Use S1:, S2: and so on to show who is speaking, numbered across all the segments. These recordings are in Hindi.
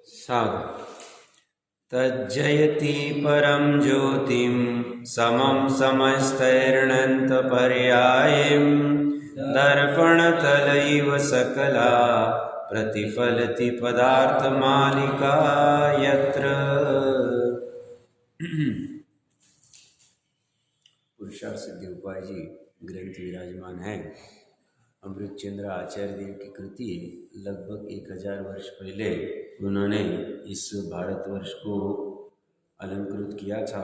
S1: साधु। तज्जयति परं ज्योतिं समं समस्तैर्नन्तपर्यायं दर्पणतलैव सकला प्रतिफलति पदार्थमालिका यत्र। पुरुषार्थ सिद्धि उपाय जी ग्रंथ विराजमान है। अमृतचंद्र आचार्य देव की कृति लगभग 1000 वर्ष पहले उन्होंने इस भारतवर्ष को अलंकृत किया था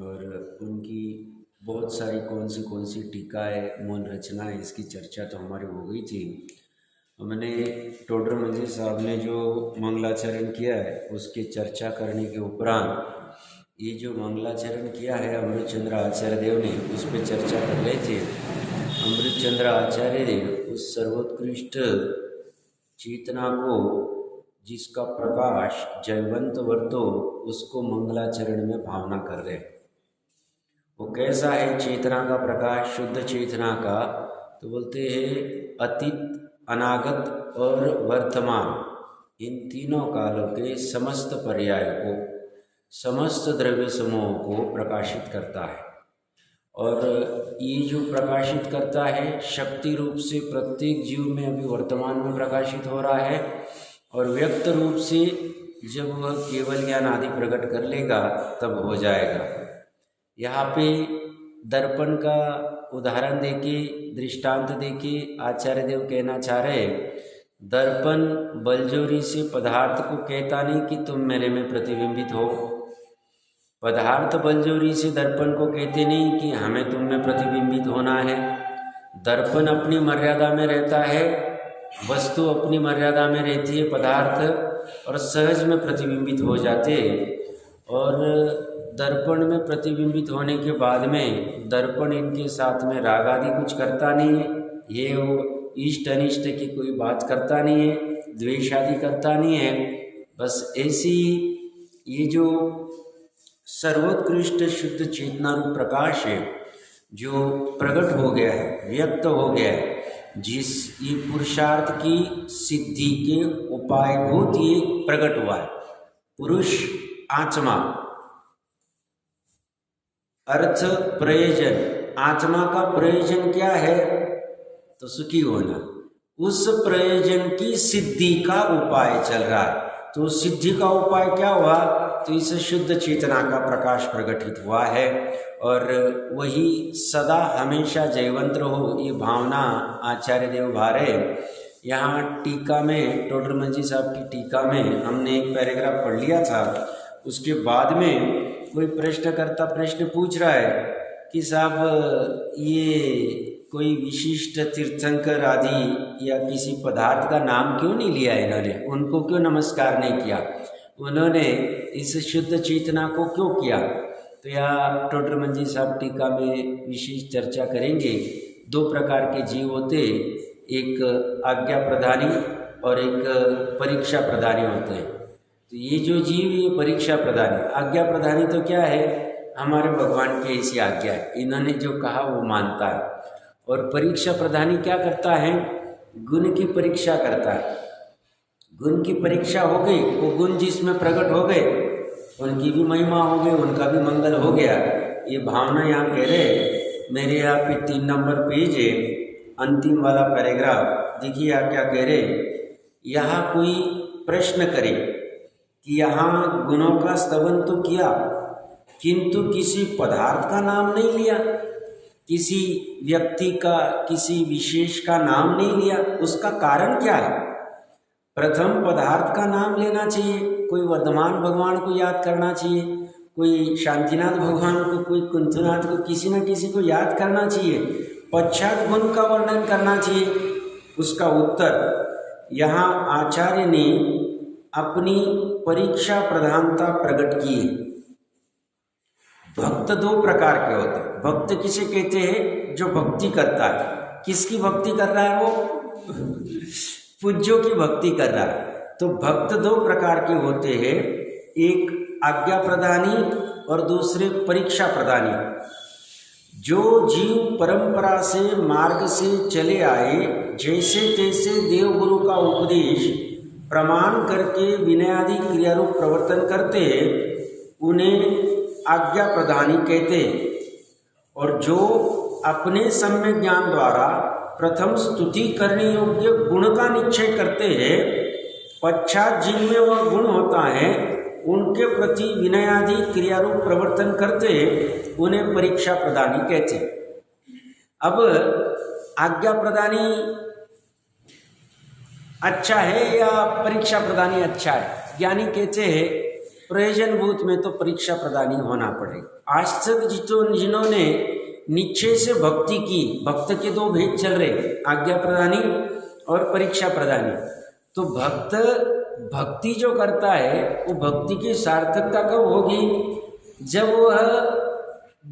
S1: और उनकी बहुत सारी कौन सी टीकाएं मूल रचनाएं इसकी चर्चा तो हमारी हो गई थी। हमने टोडर मंजी साहब ने जो मंगलाचरण किया है उसकी चर्चा करने के उपरांत ये जो मंगलाचरण किया है अमृतचंद्र आचार्य देव ने उस पर चर्चा कर रहे थे। अमृतचंद्र आचार्य देव उस सर्वोत्कृष्ट चेतना को जिसका प्रकाश जयवंत वर्तो उसको मंगलाचरण में भावना कर रहे। वो कैसा है चेतना का प्रकाश, शुद्ध चेतना का? तो बोलते हैं अतीत, अनागत और वर्तमान इन तीनों कालों के समस्त पर्याय को, समस्त द्रव्य समूहों को प्रकाशित करता है। और ये जो प्रकाशित करता है शक्ति रूप से प्रत्येक जीव में अभी वर्तमान में प्रकाशित हो रहा है और व्यक्त रूप से जब वह केवल ज्ञान आदि प्रकट कर लेगा तब हो जाएगा। यहाँ पे दर्पण का उदाहरण देके, दृष्टांत देके आचार्य देव कहना चाह रहे, दर्पण बलजोरी से पदार्थ को कहता नहीं कि तुम मेरे में प्रतिबिंबित हो। पदार्थ बलजोरी से दर्पण को कहते नहीं कि हमें तुम में प्रतिबिंबित होना है। दर्पण अपनी मर्यादा में रहता है, वस्तु अपनी मर्यादा में रहती है, पदार्थ और सहज में प्रतिबिंबित हो जाते। और दर्पण में प्रतिबिंबित होने के बाद में दर्पण इनके साथ में राग आदि कुछ करता नहीं है, ये वो इष्ट अनिष्ट की कोई बात करता नहीं है, द्वेष आदि करता नहीं है। बस ऐसी ये जो सर्वोत्कृष्ट शुद्ध चेतना रूप प्रकाश है जो प्रकट हो गया है, व्यक्त हो गया है, जिस ये पुरुषार्थ की सिद्धि के उपायभूत ये प्रकट हुआ है। पुरुष आत्मा, अर्थ प्रयोजन, आत्मा का प्रयोजन क्या है? तो सुखी होना। उस प्रयोजन की सिद्धि का उपाय चल रहा है। तो सिद्धि का उपाय क्या हुआ? तो इस शुद्ध चेतना का प्रकाश प्रकटित हुआ है और वही सदा हमेशा जयवंत रहो, ये भावना आचार्य देव भारे। यहाँ टीका में, टोडर मंजी साहब की टीका में हमने एक पैराग्राफ पढ़ लिया था। उसके बाद में कोई प्रश्नकर्ता प्रश्न पूछ रहा है कि साहब ये कोई विशिष्ट तीर्थंकर आदि या किसी पदार्थ का नाम क्यों नहीं लिया इन्होंने, उनको क्यों नमस्कार नहीं किया, उन्होंने इस शुद्ध चेतना को क्यों किया? तो यहाँ टोडर मंजी साहब टीका में विशेष चर्चा करेंगे। 2 प्रकार के जीव होते, एक आज्ञा प्रधानी और एक परीक्षा प्रधानी होते हैं। तो ये जो जीव ये परीक्षा प्रधानी, आज्ञा प्रधानी तो क्या है? हमारे भगवान की ऐसी आज्ञा है, इन्होंने जो कहा वो मानता है। और परीक्षा प्रधानी क्या करता है? गुण की परीक्षा करता है। गुण की परीक्षा हो गई, वो गुण जिसमें प्रकट हो गए उनकी भी महिमा हो गई, उनका भी मंगल हो गया। ये भावना यहाँ कह रहे, मेरे यहाँ पे 3 नंबर पेज है, अंतिम वाला पैराग्राफ देखिए आप क्या कह रहे। यहाँ कोई प्रश्न करे कि यहाँ गुणों का स्तवन तो किया किंतु किसी पदार्थ का नाम नहीं लिया, किसी व्यक्ति का, किसी विशेष का नाम नहीं लिया। उसका कारण क्या है? प्रथम पदार्थ का नाम लेना चाहिए, कोई वर्धमान भगवान को याद करना चाहिए, कोई शांतिनाथ भगवान को, कोई कुंथनाथ को, किसी न किसी को याद करना चाहिए, पश्चात गुण का वर्णन करना चाहिए। उसका उत्तर यहाँ आचार्य ने अपनी परीक्षा प्रधानता प्रकट की है। भक्त 2 प्रकार के होते हैं। भक्त किसे कहते हैं? जो भक्ति करता है। किसकी भक्ति कर रहा है? वो पूज्यों की भक्ति कर रहा है। तो भक्त 2 प्रकार के होते हैं, एक आज्ञा प्रदानी और दूसरे परीक्षा प्रदानी। जो जीव परंपरा से मार्ग से चले आए, जैसे तैसे देवगुरु का उपदेश प्रमाण करके विनयादि क्रियारूप प्रवर्तन करते उन्हें आज्ञा प्रदानी कहते। और जो अपने सम्यक ज्ञान द्वारा प्रथम स्तुति करने योग्य गुण का निश्चय करते हैं, पश्चात जिनमें वह गुण होता है उनके प्रति विनयादि क्रियारूप प्रवर्तन करते उन्हें परीक्षा प्रदानी कहते। अब आज्ञा प्रदानी अच्छा है या परीक्षा प्रदानी अच्छा है? ज्ञानी कहते हैं प्रयोजनभूत में तो परीक्षा प्रदानी होना पड़ेगा। आज तक जिन्होंने निश्चय से भक्ति की, भक्त के दो भेद चल रहे, आज्ञा प्रदानी और परीक्षा प्रदानी। तो भक्ति जो करता है वो भक्ति की सार्थकता कब होगी? जब वह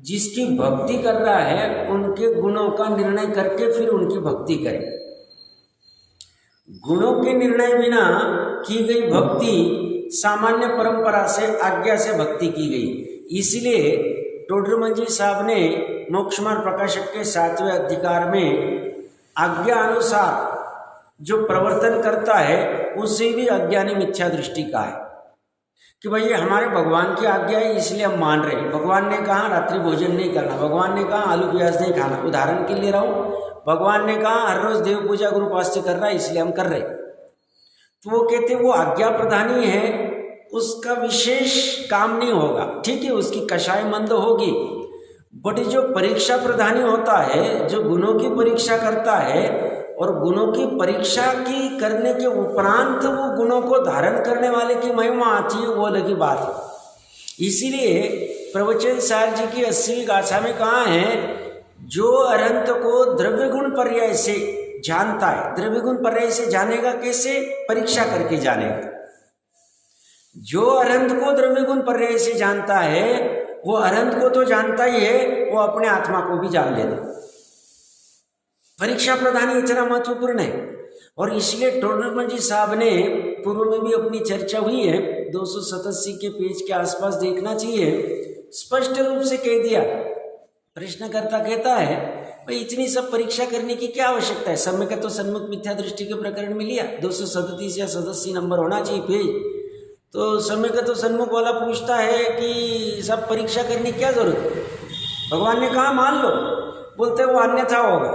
S1: जिसकी भक्ति कर रहा है उनके गुणों का निर्णय करके फिर उनकी भक्ति करे। गुणों के निर्णय बिना की गई भक्ति सामान्य परंपरा से, आज्ञा से भक्ति की गई। इसलिए टोडरमल जी साहब ने मोक्षमार्ग प्रकाशक के 7वें अधिकार में आज्ञा अनुसार जो प्रवर्तन करता है उसे भी अज्ञानी मिथ्या दृष्टि का है कि भाई ये हमारे भगवान की आज्ञा है इसलिए हम मान रहे हैं। भगवान ने कहा रात्रि भोजन नहीं करना, भगवान ने कहा आलू प्याज नहीं खाना, उदाहरण के लिए रहा हूँ, भगवान ने कहा हर रोज देव पूजा गुरु उपास्य कर रहा है इसलिए हम कर रहे। तो वो कहते वो आज्ञा प्रधानी है, उसका विशेष काम नहीं होगा, ठीक है, उसकी कषाय मंद होगी। बट जो परीक्षा प्रधानी होता है, जो गुणों की परीक्षा करता है और गुणों की परीक्षा की करने के उपरांत वो गुणों को धारण करने वाले की महिमा आती है, वो अलग ही बात है। इसीलिए प्रवचन सार जी की 80वीं गाथा में कहा है जो अरहंत को द्रव्य गुण पर्याय से जानता है, द्रव्य गुण पर्याय से जानेगा कैसे? परीक्षा करके जानेगा। जो अरहंत को द्रव्य गुण पर्याय से जानता है वो अरहंत को तो जानता ही है, वो अपने आत्मा को भी जान लेता। परीक्षा प्रधानी इतना महत्वपूर्ण है। और इसलिए टोडरमल जी साहब ने पूर्व में भी अपनी चर्चा हुई है, 287 के पेज के आसपास देखना चाहिए, स्पष्ट रूप से कह दिया। प्रश्नकर्ता कहता है भाई इतनी सब परीक्षा करने की क्या आवश्यकता है? सम्यक तो सन्मुख मिथ्या दृष्टि के प्रकरण में लिया, 237 या 87 नंबर होना चाहिए पेज। तो सम्यक तो सन्मुख वाला पूछता है कि सब परीक्षा करने की क्या जरूरत है? भगवान ने कहा मान लो, बोलते वो अन्यथा होगा।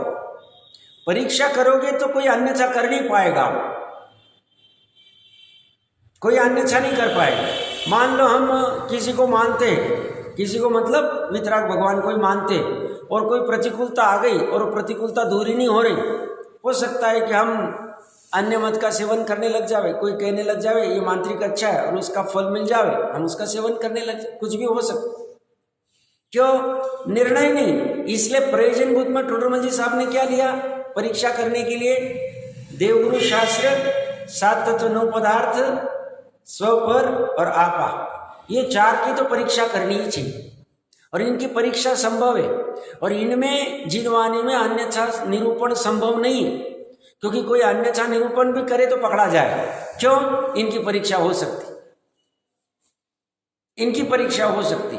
S1: परीक्षा करोगे तो कोई अन्यथा कर नहीं पाएगा, कोई अन्यथा नहीं कर पाएगा। मान लो हम किसी को मानते हैं, किसी को मतलब वितराग भगवान को ही मानते, और कोई प्रतिकूलता आ गई और प्रतिकूलता दूर ही नहीं हो रही, हो सकता है कि हम अन्य मत का सेवन करने लग जावे, कोई कहने लग जावे ये मांत्रिक अच्छा है और उसका फल मिल जावे, हम उसका सेवन करने लग जाए, कुछ भी हो सकता। क्यों? निर्णय नहीं। इसलिए प्रयोजनभूत में टोडरमल जी साहब ने क्या लिया परीक्षा करने के लिए? देवगुरु शास्त्र, 7 तत्व 9 पदार्थ, स्वपर और आपा, ये 4 की तो परीक्षा करनी ही चाहिए और इनकी परीक्षा संभव है। और इनमें जिनवाणी में अन्यथा निरूपण संभव नहीं, क्योंकि कोई अन्यथा निरूपण भी करे तो पकड़ा जाए। क्यों? इनकी परीक्षा हो सकती, इनकी परीक्षा हो सकती।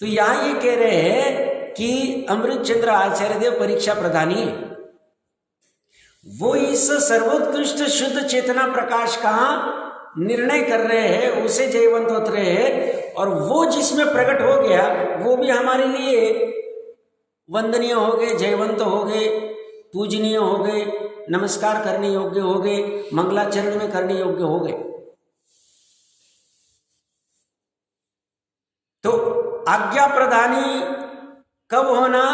S1: तो यहां ये कह रहे हैं कि अमृतचंद्र आचार्य देव परीक्षा प्रधानी है। वो इस सर्वोत्कृष्ट शुद्ध चेतना प्रकाश का निर्णय कर रहे हैं, उसे जयवंत होते रहे हैं, और वो जिसमें प्रकट हो गया वो भी हमारे लिए वंदनीय हो गए, जयवंत हो गए, पूजनीय हो गए, नमस्कार करने योग्य हो गए, मंगलाचरण में करने योग्य हो गए। तो आज्ञा प्रदानी कब होना?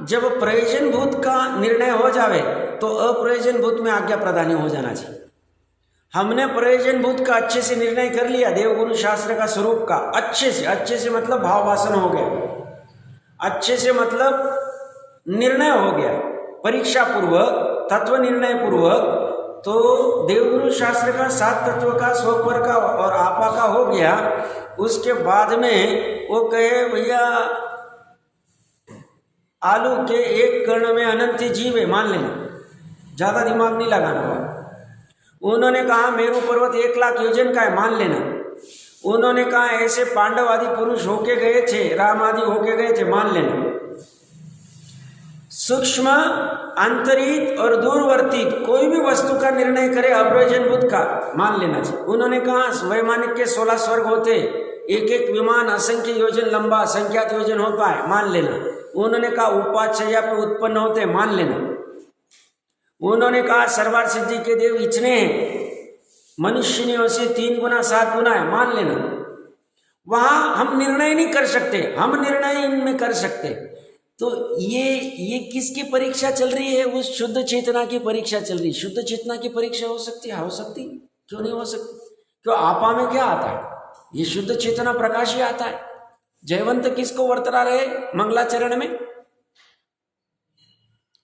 S1: जब प्रयोजनभूत का निर्णय हो जावे तो अप्रयोजनभूत में आज्ञा प्रदानी हो जाना चाहिए। हमने प्रयोजनभूत का अच्छे से निर्णय कर लिया, देवगुरु शास्त्र का स्वरूप का अच्छे से मतलब भाव वासन हो गया, अच्छे से मतलब निर्णय हो गया, परीक्षा पूर्वक, तत्व निर्णय पूर्वक। तो देवगुरु शास्त्र का 7 तत्व का, स्वपर का और आपा का हो गया। उसके बाद में वो कहे भैया आलू के एक कण में अनंत जीव है, मान लेना, ज्यादा दिमाग नहीं लगाना हुआ। उन्होंने कहा मेरू पर्वत 1 लाख योजन का है, मान लेना। उन्होंने कहा ऐसे पांडव आदि पुरुष होके गए थे, राम आदि होके गए थे, मान लेना। सूक्ष्म, अंतरित और दूरवर्ती कोई भी वस्तु का निर्णय करे अप्रयोजनभूत का, मान लेना चाहिए। उन्होंने कहा वैमानिक के 16 स्वर्ग होते, एक एक विमान असंख्य योजन लंबा, असंख्यात योजन होता है, मान लेना। उन्होंने कहा उपाचर्या पे उत्पन्न होते, मान लेना। उन्होंने कहा सर्वार सिद्धि के देव इतने हैं, मनुष्यों से 3 गुना 7 गुना है, मान लेना। वहां हम निर्णय नहीं कर सकते, हम निर्णय इनमें कर सकते। तो ये किसकी परीक्षा चल रही है? उस शुद्ध चेतना की परीक्षा चल रही है। शुद्ध चेतना की परीक्षा हो सकती है? हो सकती, क्यों नहीं हो सकती? क्यों? आपा में क्या आता है? ये शुद्ध चेतना प्रकाश ही आता है। जयवंत किसको वर्तना रहे मंगलाचरण में?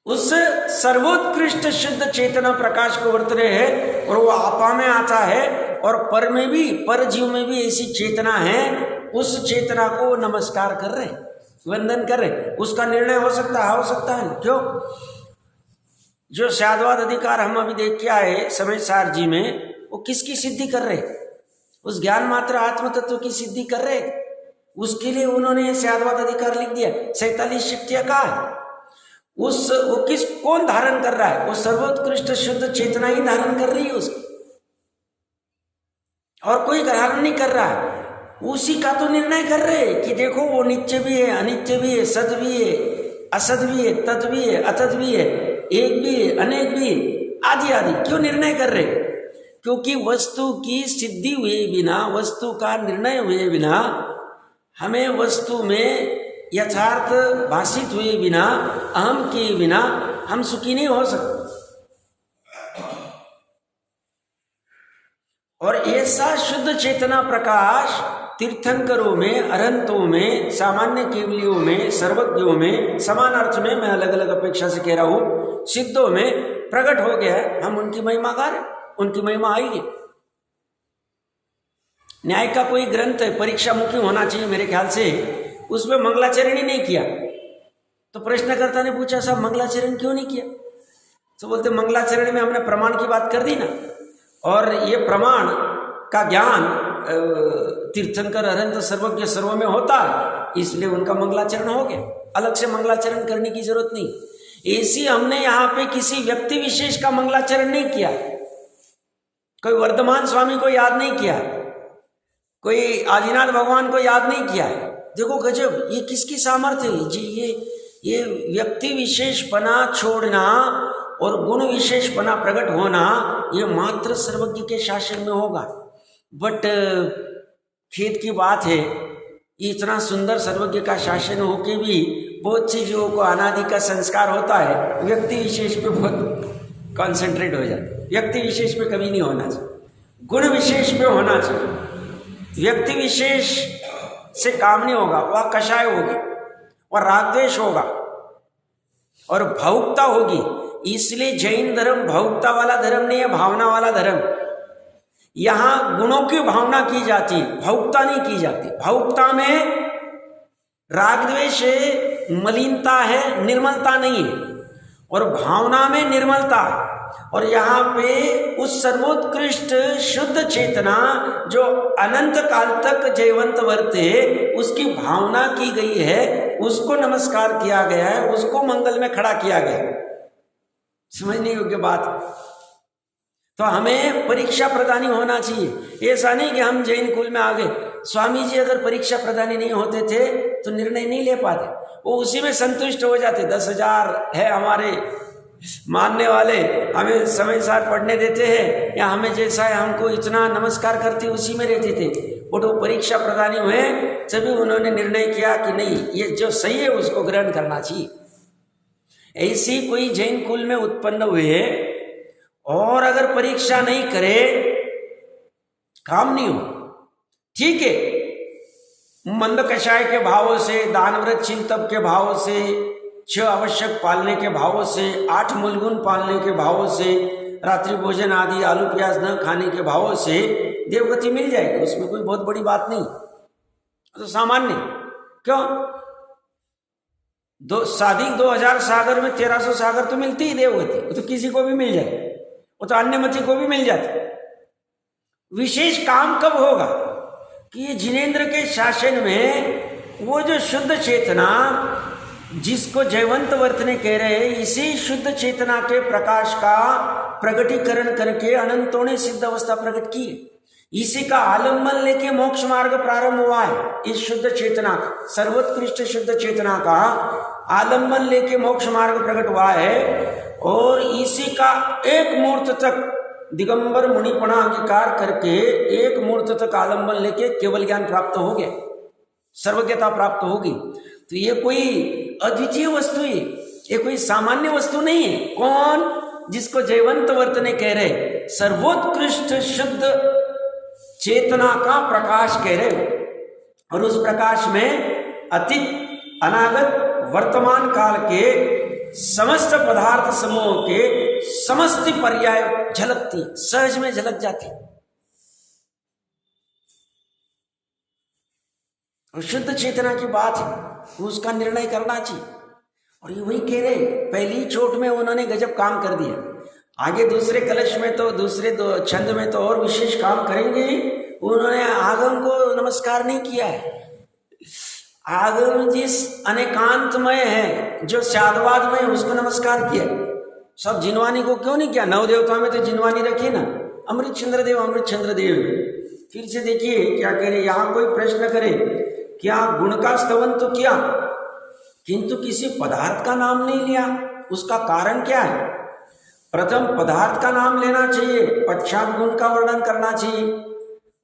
S1: उस सर्वोत्कृष्ट शुद्ध चेतना प्रकाश को वर्त रहे हैं, और वो आपा में आता है, और पर में भी, पर जीव में भी ऐसी चेतना है। उस चेतना को वो नमस्कार कर रहे, वंदन कर रहे। उसका निर्णय हो सकता है? हो सकता है। क्यों? जो शाद्वाद अधिकार हम अभी देख के आए समय सार जी में, वो किसकी सिद्धि कर रहे? उस ज्ञान मात्र आत्म तत्व की सिद्धि कर रहे। उसके लिए उन्होंने शाद्वाद अधिकार लिख दिया। 47 शक्तियां का वो कौन धारण कर रहा है? वो सर्वोत्कृष्ट शुद्ध चेतना ही धारण कर रही है उसको, और कोई धारण नहीं कर रहा है। उसी का तो निर्णय कर रहे कि देखो वो नित्य भी है, अनित्य भी है, सत भी है, असत भी है, तत् भी है, अतत भी है, एक भी है, अनेक भी है, आदि आदि। क्यों निर्णय कर रहे? क्योंकि वस्तु की सिद्धि हुए बिना, वस्तु का निर्णय हुए बिना, हमें वस्तु में यथार्थ भाषित हुए बिना, अहम किए बिना हम सुखी नहीं हो सकते। और ऐसा शुद्ध चेतना प्रकाश तीर्थंकरों में, अरहंतों में, सामान्य केवलियों में, सर्वज्ञों में, समान अर्थ में, मैं अलग अलग अपेक्षा से कह रहा हूं, सिद्धों में प्रकट हो गया है। हम उनकी महिमा गा रहे, उनकी महिमा आएगी। न्याय का कोई ग्रंथ है, परीक्षा मुखी होना चाहिए मेरे ख्याल से, उसमें मंगलाचरण ही नहीं किया। तो प्रश्नकर्ता ने पूछा साहब मंगलाचरण क्यों नहीं किया? तो बोलते मंगलाचरण में हमने प्रमाण की बात कर दी ना, और ये प्रमाण का ज्ञान तीर्थंकर अरहंत सर्वज्ञ सर्व में होता, इसलिए उनका मंगलाचरण हो गया। अलग से मंगलाचरण करने की जरूरत नहीं। ऐसी हमने यहाँ पे किसी व्यक्ति विशेष का मंगलाचरण नहीं किया, कोई वर्धमान स्वामी को याद नहीं किया, कोई आदिनाथ भगवान को याद नहीं किया। देखो गजब, ये किसकी सामर्थ्य है जी? ये व्यक्ति विशेषपना छोड़ना और गुण विशेषपना प्रकट होना, ये मात्र सर्वज्ञ के शासन में होगा। बट खेत की बात है, इतना सुंदर सर्वज्ञ का शासन होके भी बहुत सी जीवों को अनादि का संस्कार होता है, व्यक्ति विशेष पे बहुत कॉन्सेंट्रेट हो जाता है। व्यक्ति विशेष पे कभी नहीं होना चाहिए, गुण विशेष पे होना चाहिए। व्यक्ति विशेष से काम नहीं होगा, वह कषाय होगी, और रागद्वेष होगा, और भावुकता होगी। इसलिए जैन धर्म भावुकता वाला धर्म नहीं है, भावना वाला धर्म। यहां गुणों की भावना की जाती, भावुकता नहीं की जाती। भावुकता में रागद्वेष है, मलिनता है, निर्मलता नहीं है, और भावना में निर्मलता। और यहाँ पे उस सर्वोत्कृष्ट शुद्ध चेतना जो अनंत काल तक जयवंत वर्ते, उसकी भावना की गई है, उसको नमस्कार किया गया है, उसको मंगल में खड़ा किया गया है। समझने योग्य बात। तो हमें परीक्षा प्रदानी होना चाहिए। ऐसा नहीं कि हम जैन कुल में आ गए। स्वामी जी अगर परीक्षा प्रदानी नहीं होते थे तो निर्णय नहीं ले पाते, वो उसी में संतुष्ट हो जाते। 10,000 है हमारे मानने वाले, हमें समय साथ पढ़ने देते हैं, या हमें जैसा है हमको इतना नमस्कार करते, उसी में रहते थे। और वो परीक्षा प्रदानी हुए तभी उन्होंने निर्णय किया कि नहीं, ये जो सही है उसको ग्रहण करना चाहिए। ऐसी कोई जैन कुल में उत्पन्न हुए, और अगर परीक्षा नहीं करे काम नहीं हो। ठीक है, मंद कषाय के भावों से, दानव्रत चिंतप के भावों से, 6 आवश्यक पालने के भावों से, 8 मूलगुण पालने के भावों से, रात्रि भोजन आदि आलू प्याज न खाने के भावों से देवगति मिल जाएगी। उसमें कोई बहुत बड़ी बात नहीं, तो सामान्य। क्यों? साधिक 2000 सागर में 1300 सागर तो मिलती ही देवगति, वो तो किसी को भी मिल जाए, वो तो अन्यमति को भी मिल जाती। विशेष काम कब होगा कि ये जिनेंद्र के शासन में वो जो शुद्ध चेतना जिसको जयवंत वर्तने कह रहे हैं, इसी शुद्ध चेतना के प्रकाश का प्रगटीकरण करके अनंतों ने सिद्ध अवस्था प्रकट की। इसी का आलम्बन लेके मोक्ष मार्ग प्रारंभ हुआ है। इस शुद्ध चेतना का, सर्वोत्कृष्ट शुद्ध चेतना का आलम्बन लेके मोक्ष मार्ग प्रकट हुआ है। और इसी का एक मुहूर्त तक दिगंबर मुनिपणा अंगीकार करके एक मुहूर्त तक आलम्बन लेके केवल ज्ञान प्राप्त हो गया, सर्वज्ञता प्राप्त होगी। तो ये कोई अद्वितीय वस्तु है, ये कोई सामान्य वस्तु नहीं है। कौन? जिसको जयवंत वर्तने कह रहे, सर्वोत्कृष्ट शुद्ध चेतना का प्रकाश कह रहे। और उस प्रकाश में अतीत, अनागत, वर्तमान काल के समस्त पदार्थ समूह के समस्त पर्याय झलकती, सहज में झलक जाती। और शुद्ध चेतना की बात है, उसका निर्णय करना चाहिए। और ये वही कह रहे, पहली चोट में उन्होंने गजब काम कर दिया। आगे दूसरे कलश में तो, दूसरे दो छंद में तो और विशेष काम करेंगे। उन्होंने आगम को नमस्कार नहीं किया है। आगम जिस अनेकांतमय है, जो शादवादमय, उसको नमस्कार किया। सब जिनवानी को क्यों नहीं किया? नव देवता में तो जिनवानी रखी ना, अमृत चंद्र देव, अमृत चंद्र देव। फिर से देखिए क्या करे, यहां कोई प्रश्न करे, क्या गुण का स्तवन तो किया, किंतु किसी पदार्थ का नाम नहीं लिया। उसका कारण क्या है? प्रथम पदार्थ का नाम लेना चाहिए, पश्चात गुण का वर्णन करना चाहिए।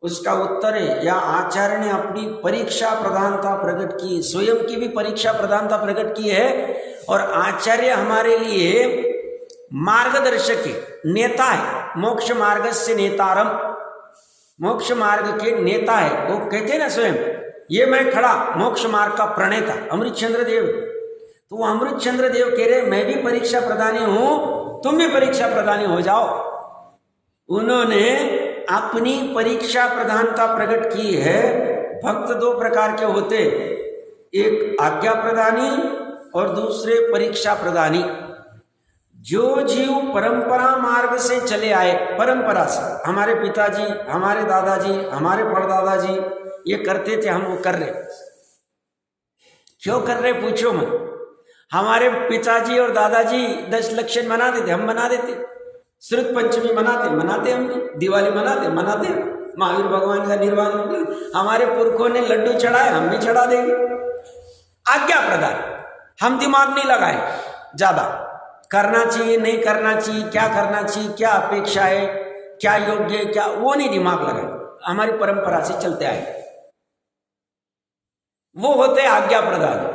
S1: उसका उत्तर है, या आचार्य ने अपनी परीक्षा प्रधानता प्रकट की, स्वयं की भी परीक्षा प्रधानता प्रकट की है। और आचार्य हमारे लिए मार्गदर्शक है, नेता है। मोक्ष मार्ग से नेतारम, मोक्ष मार्ग के नेता है। वो कहते हैं ना स्वयं, ये मैं खड़ा मोक्ष मार्ग का प्रणेता अमृत चंद्र देव। तो वो अमृत चंद्र देव कह रहे, मैं भी परीक्षा प्रदानी हूं, तुम भी परीक्षा प्रदानी हो जाओ। उन्होंने अपनी परीक्षा प्रधानता प्रकट की है। भक्त दो प्रकार के होते, एक आज्ञा प्रदानी और दूसरे परीक्षा प्रदानी। जो जीव परंपरा मार्ग से चले आए, परंपरा से, हमारे पिताजी, हमारे दादाजी, हमारे परदादाजी ये करते थे, हम वो कर रहे। क्यों कर रहे पूछो मत। हमारे पिताजी और दादाजी 10 लक्षण मनाते थे, हम बना देते। श्रुत पंचमी मनाते हम भी, दिवाली मनाते महावीर भगवान का निर्वाण। हमारे पुरखों ने लड्डू चढ़ाए, हम भी चढ़ा देंगे। आज्ञा प्रदान, हम दिमाग नहीं लगाए ज्यादा, करना चाहिए नहीं करना चाहिए, क्या करना चाहिए, क्या अपेक्षा है, क्या योग्य है, क्या, वो नहीं दिमाग लगाए। हमारी परंपरा से चलते आए, वो होते आज्ञा प्रदान।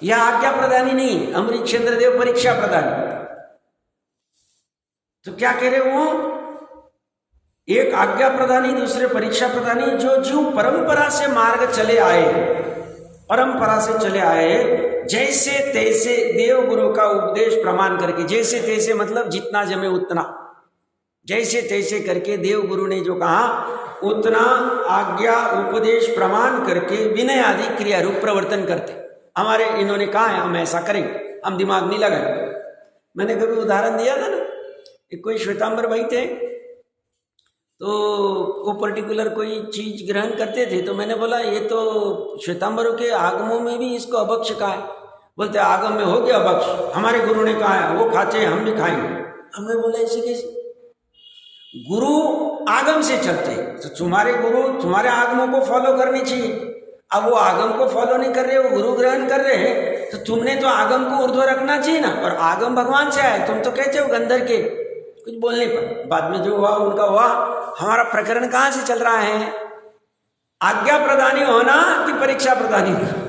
S1: यह आज्ञा प्रदानी नहीं, अमृत चंद्र देव परीक्षा प्रदानी। तो क्या कह रहे वो, एक आज्ञा प्रदानी, दूसरे परीक्षा प्रदानी। जो जीव परंपरा से मार्ग चले आए, परंपरा से चले आए, जैसे तैसे देव गुरु का उपदेश प्रमाण करके, जैसे तैसे मतलब जितना जमे उतना, जैसे तैसे करके देव गुरु ने जो कहा उतना आज्ञा उपदेश प्रमाण करके विनय आदि क्रिया रूप प्रवर्तन करते। हमारे इन्होंने कहा है हम ऐसा करेंगे, हम दिमाग नहीं लगाए। मैंने कभी उदाहरण दिया था ना, एक कोई श्वेतांबर भाई थे, तो वो पर्टिकुलर कोई चीज ग्रहण करते थे। तो मैंने बोला ये तो श्वेतांबरों के आगमों में भी इसको अभक्ष कहा है। बोलते आगम में हो गया अभक्ष, हमारे गुरु ने कहा है, वो खाते हैं हम भी खाएंगे। हमने बोला ऐसे कैसे? गुरु आगम से चलते, तो तुम्हारे गुरु तुम्हारे आगमों को फॉलो करनी चाहिए। अब वो आगम को फॉलो नहीं कर रहे, वो गुरु ग्रहण कर रहे हैं, तो तुमने तो आगम को ऊर्ध्व रखना चाहिए ना। और आगम भगवान से आए, तुम तो कहते हो गंधर के, कुछ बोलने पर बाद में जो हुआ उनका हुआ। हमारा प्रकरण कहां से चल रहा है? आज्ञा प्रदानी होना कि परीक्षा प्रदानी होना?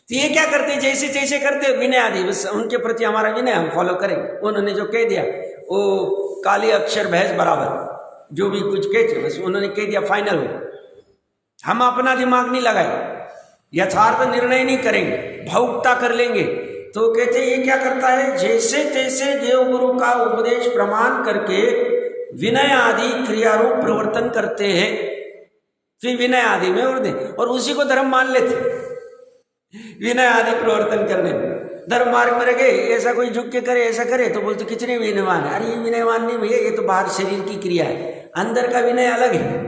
S1: तो ये क्या करते, जैसे तैसे करते, विनय आदि, बस उनके प्रति हमारा विनय, हम फॉलो करेंगे। उन्होंने जो कह दिया वो काली अक्षर भैंस बराबर, जो भी कुछ कहते बस उन्होंने कह दिया फाइनल हो। हम अपना दिमाग नहीं लगाए, यथार्थ निर्णय नहीं करेंगे, भावुकता कर लेंगे। तो कहते ये क्या करता है, जैसे तैसे देव गुरु का उपदेश प्रमाण करके विनय आदि क्रियारूप प्रवर्तन करते हैं। फिर विनय आदि में और उसी को धर्म मान लेते, विनय आदि प्रवर्तन करने में। धर्म मार्ग में रखे, ऐसा कोई झुक के करे, ऐसा करे, तो बोलते कितने विनयवान है। अरे ये विनयवान नहीं भैया, ये तो बाहर शरीर की क्रिया है, अंदर का विनय अलग है।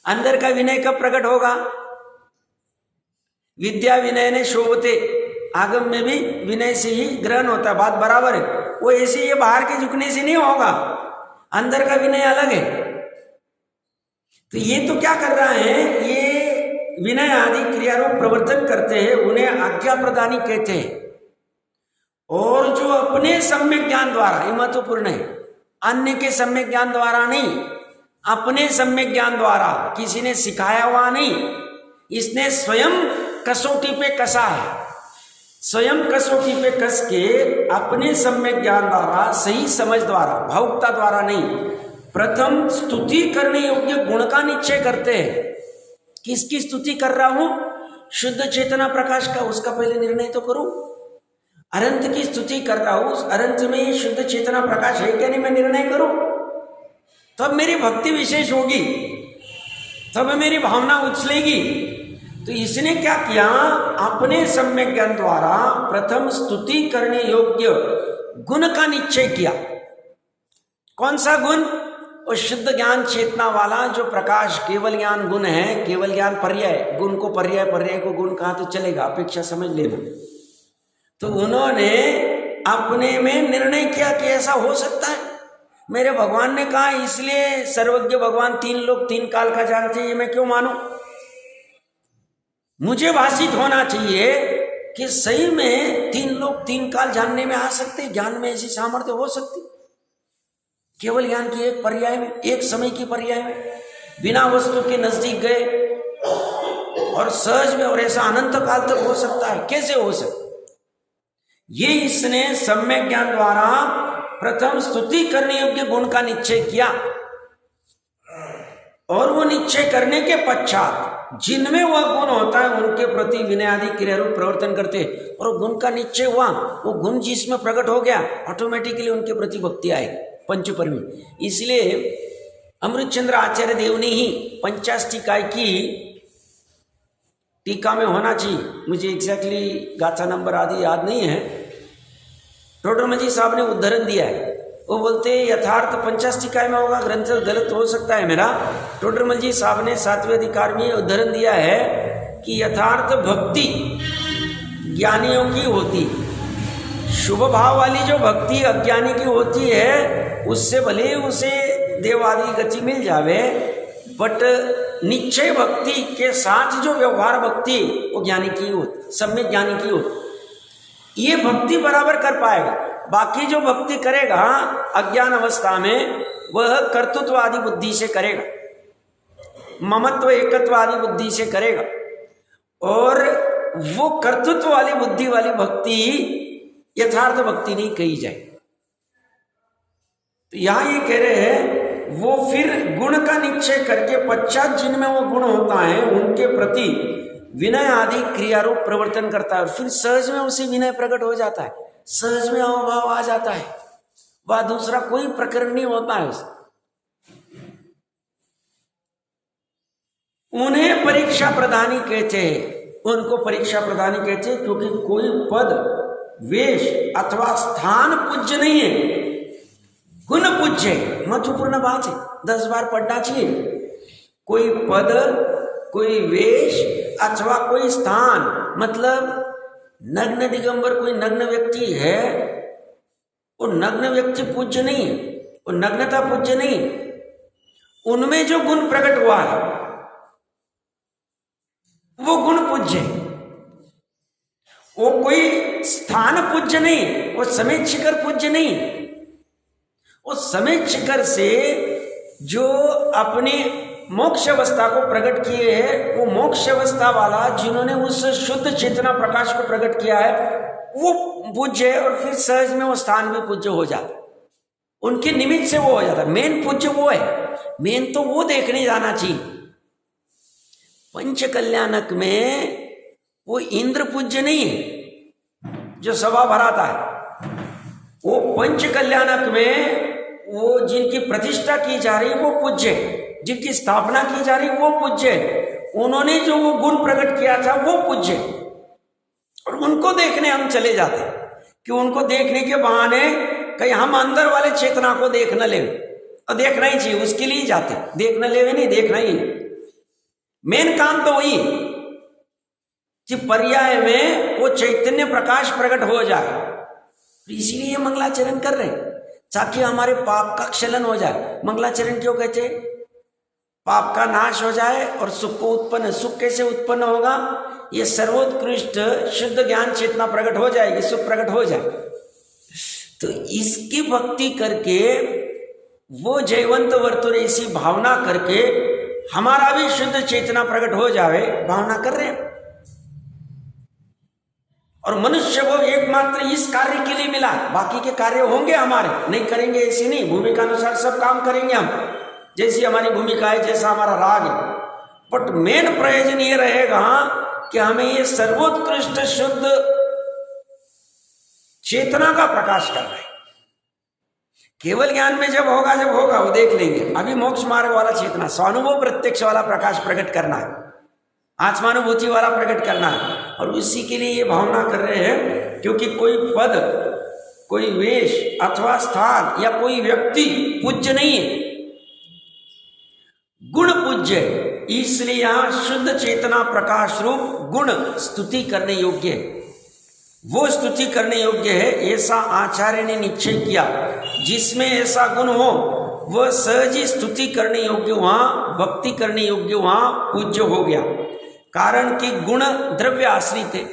S1: अंदर का विनय कब प्रकट होगा? विद्या विनय ने शोभते, आगम में भी विनय से ही ग्रहण होता है, बात बराबर है। वो ऐसे ये बाहर के झुकने से नहीं होगा, अंदर का विनय अलग है। तो ये तो क्या कर रहा है, ये विनय आदि क्रियारूप प्रवर्तन करते हैं, उन्हें आज्ञा प्रदानी कहते हैं। और जो अपने सम्यक ज्ञान द्वारा, ये महत्वपूर्ण है, अन्य के सम्यक ज्ञान द्वारा नहीं, अपने सम्यक ज्ञान द्वारा, किसी ने सिखाया हुआ नहीं, इसने स्वयं कसौटी पे कसा है, स्वयं कसौटी पे कस के अपने सम्यक ज्ञान द्वारा, सही समझ द्वारा, भावुकता द्वारा नहीं, प्रथम स्तुति करने योग्य गुण का निश्चय करते हैं। किसकी स्तुति कर रहा हूं? शुद्ध चेतना प्रकाश का, उसका पहले निर्णय तो करूं। अनंत की स्तुति कर रहा हूं, अनंत में ये शुद्ध चेतना प्रकाश है क्या नहीं, मैं निर्णय करूं, तब मेरी भक्ति विशेष होगी, तब मेरी भावना उछलेगी। तो इसने क्या किया, अपने सम्यक ज्ञान द्वारा प्रथम स्तुति करने योग्य गुण का निश्चय किया। कौन सा गुण? और शुद्ध ज्ञान चेतना वाला जो प्रकाश केवल ज्ञान गुण है, केवल ज्ञान पर्याय, गुण को पर्याय, पर्याय को गुण कहा तो चलेगा, अपेक्षा समझ लेना। तो उन्होंने अपने में निर्णय किया कि ऐसा हो सकता है, मेरे भगवान ने कहा, इसलिए सर्वज्ञ भगवान 3 लोक 3 काल का जानते हैं, ये मैं क्यों मानूं? मुझे भाषित होना चाहिए कि सही में 3 लोक 3 काल जानने में आ सकते, ज्ञान में ऐसी सामर्थ्य हो सकती, केवल ज्ञान की एक पर्याय में, एक समय की पर्याय में, बिना वस्तु के नजदीक गए और सहज में, और ऐसा अनंत काल तक हो सकता है, कैसे हो सकता? ये इसने सम्यक ज्ञान द्वारा प्रथम स्तुति करने योग्य गुण का निश्चय किया, और वो निश्चय करने के पश्चात जिनमें वह गुण होता है उनके प्रति विनय आदि क्रियारूप प्रवर्तन करते, और गुण का निश्चय हुआ, वो गुण जिसमें प्रकट हो गया, ऑटोमेटिकली उनके प्रति भक्ति आई, पंचपरमी। इसलिए अमृतचंद्र आचार्य देव ने ही 50 टीका की टीका में होना चाहिए, मुझे एग्जैक्टली गाथा नंबर आदि याद नहीं है, टोडरमल जी साहब ने उदाहरण दिया है। वो बोलते हैं यथार्थ 50 टीका में होगा, ग्रंथ गलत हो सकता है मेरा। टोडरमल जी साहब ने 7वें अधिकार में उदाहरण दिया है कि यथार्थ भक्ति ज्ञानियों की होती, शुभ भाव वाली जो भक्ति अज्ञानी की होती है, उससे भले उसे देवादि गति मिल जावे, बट निश्चय भक्ति के साथ जो व्यवहार भक्ति वो ज्ञानी की होती, सम्यक ज्ञानी की होती, ये भक्ति बराबर कर पाएगा। बाकी जो भक्ति करेगा अज्ञान अवस्था में, वह कर्तृत्व आदि बुद्धि से करेगा, ममत्व एकत्व आदि बुद्धि से करेगा, और वो कर्तृत्व वाली बुद्धि वाली भक्ति यथार्थ भक्ति नहीं कही जाए। तो यहां ये कह रहे हैं, वो फिर गुण का निश्चय करके पश्चात जिनमें वो गुण होता है उनके प्रति विनय आदि क्रियारूप प्रवर्तन करता है, फिर सहज में उसे विनय प्रकट हो जाता है, सहज में अवभाव आ जाता है, वह दूसरा कोई प्रकरण नहीं होता है उसे। उन्हें परीक्षा प्रदानी कहते हैं, उनको परीक्षा प्रदानी कहते हैं, क्योंकि कोई पद वेश अथवा स्थान पूज्य नहीं है, गुण पूज्य है। महत्वपूर्ण बात है, 10 बार पढ़ना चाहिए। कोई पद, कोई वेश अथवा कोई स्थान, मतलब नग्न दिगंबर कोई नग्न व्यक्ति है, वो नग्न व्यक्ति पूज्य नहीं है, वो नग्नता पूज्य नहीं, उनमें जो गुण प्रकट हुआ है वो गुण पूज्य है। वो कोई स्थान पूज्य नहीं, वो समय शिखर पूज्य नहीं, वो समय शिखर से जो अपने मोक्ष अवस्था को प्रकट किए हैं, वो मोक्ष अवस्था वाला जिन्होंने उस शुद्ध चेतना प्रकाश को प्रकट किया है वो पूज्य है, और फिर सहज में वो स्थान भी पूज्य हो जाता है, उनके निमित्त से वो हो जाता है। मेन पूज्य वो है, मेन तो वो देखने जाना चाहिए। पंच कल्याणक में वो इंद्र पूज्य नहीं है जो सभा भराता है, वो पंच कल्याणक में वो जिनकी प्रतिष्ठा की जा रही वो पूज्य है, जिनकी स्थापना की जा रही वो पूज्य है, उन्होंने जो वो गुण प्रकट किया था वो पूज्य है, और उनको देखने हम चले जाते हैं कि उनको देखने के बहाने कहीं हम अंदर वाले चेतना को देख न ले, और देखना ही चाहिए, उसके लिए ही जाते, देख न ले नहीं, देखना ही मेन काम तो वही। कि पर्याय में वो चैतन्य प्रकाश प्रकट हो जाए। इसीलिए मंगलाचरण कर रहे हैं, ताकि हमारे पाप का क्षलन हो जाए। मंगलाचरण क्यों कहते हैं? पाप का नाश हो जाए और सुख को उत्पन्न। सुख कैसे उत्पन्न होगा? ये सर्वोत्कृष्ट शुद्ध ज्ञान चेतना प्रकट हो जाएगी, सुख प्रकट हो जाए। तो इसकी भक्ति करके, वो जयवंत वर्तुर ऐसी भावना करके हमारा भी शुद्ध चेतना प्रकट हो जावे, भावना कर रहे हैं। और मनुष्य को एकमात्र इस कार्य के लिए मिला, बाकी के कार्य होंगे हमारे, नहीं करेंगे ऐसे नहीं, भूमिका अनुसार सब काम करेंगे हम, जैसी हमारी भूमिका है, जैसा हमारा राग है। बट मेन प्रयोजन ये रहेगा कि हमें ये सर्वोत्कृष्ट शुद्ध चेतना का प्रकाश करना है। केवल ज्ञान में जब होगा वो देख लेंगे। अभी मोक्ष मार्ग वाला चेतना, स्वानुभव प्रत्यक्ष वाला प्रकाश प्रकट करना है, आत्मानुभूति वाला प्रकट करना है। और उसी के लिए ये भावना कर रहे हैं, क्योंकि कोई पद, कोई वेश अथवा स्थान या कोई व्यक्ति पूज्य नहीं है, गुण पूज्य है। इसलिए यहां शुद्ध चेतना प्रकाश रूप गुण स्तुति करने योग्य है, वो स्तुति करने योग्य है, ऐसा आचार्य ने निश्चय किया। जिसमें ऐसा गुण हो वह सहज ही स्तुति करने योग्य, वहां भक्ति करने योग्य, वहां पूज्य हो गया। कारण कि गुण द्रव्य आश्रित है,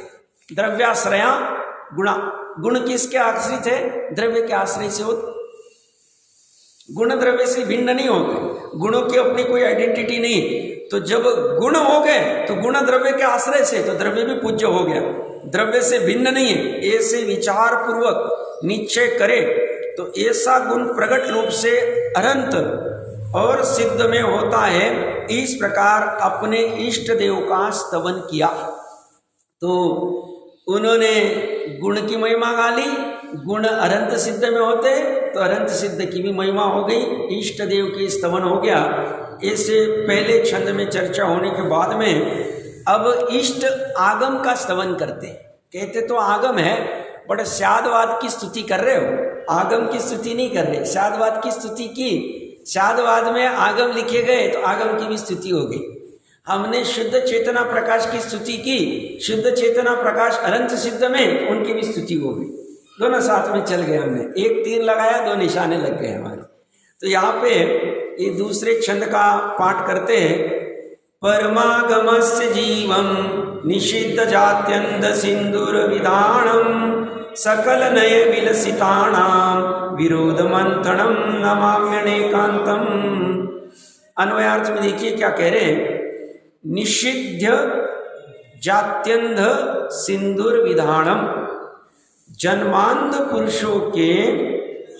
S1: द्रव्याश्रया गुणा। गुण किसके आश्रित है? द्रव्य के आश्रय से होते। गुण द्रव्य से भिन्न नहीं होते, गुणों की अपनी कोई आइडेंटिटी नहीं। तो जब गुण हो गए तो गुण द्रव्य के आश्रय से, तो द्रव्य भी पूज्य हो गया, द्रव्य से भिन्न नहीं है। ऐसे विचार पूर्वक निश्चय करे तो ऐसा गुण प्रकट रूप से अनंत और सिद्ध में होता है। इस प्रकार अपने इष्ट देव का स्तवन किया। तो उन्होंने गुण की महिमा गाली, गुण अनंत सिद्ध में होते तो अनंत सिद्ध की भी महिमा हो गई, इष्ट देव की स्तवन हो गया। ऐसे पहले छंद में चर्चा होने के बाद में अब इष्ट आगम का स्तवन करते। कहते तो आगम है, बट स्यादवाद की स्तुति कर रहे हो, आगम की स्तुति नहीं कर रहे, स्यादवाद की स्तुति की। स्यादवाद में आगम लिखे गए तो आगम की भी स्तुति हो गई। हमने शुद्ध चेतना प्रकाश की स्तुति की, शुद्ध चेतना प्रकाश अनंत सिद्ध में उनकी भी स्तुति हो गई। दोनों साथ में चल गए, हमने एक तीर लगाया, दो निशाने लग गए हमारे। तो यहाँ पे ये दूसरे छंद का पाठ करते हैं। परमागमस्य जीवम निषिद्ध जात्यंध सिंदूर विधानम सकल नय विलसितानाम विरोध मंथनम नमाम्यनेकांतम। अन्वयार्थ में देखिए क्या कह रहे हैं। निषिद्ध जात्यंध सिंदूर विधानम, जन्मांध पुरुषों के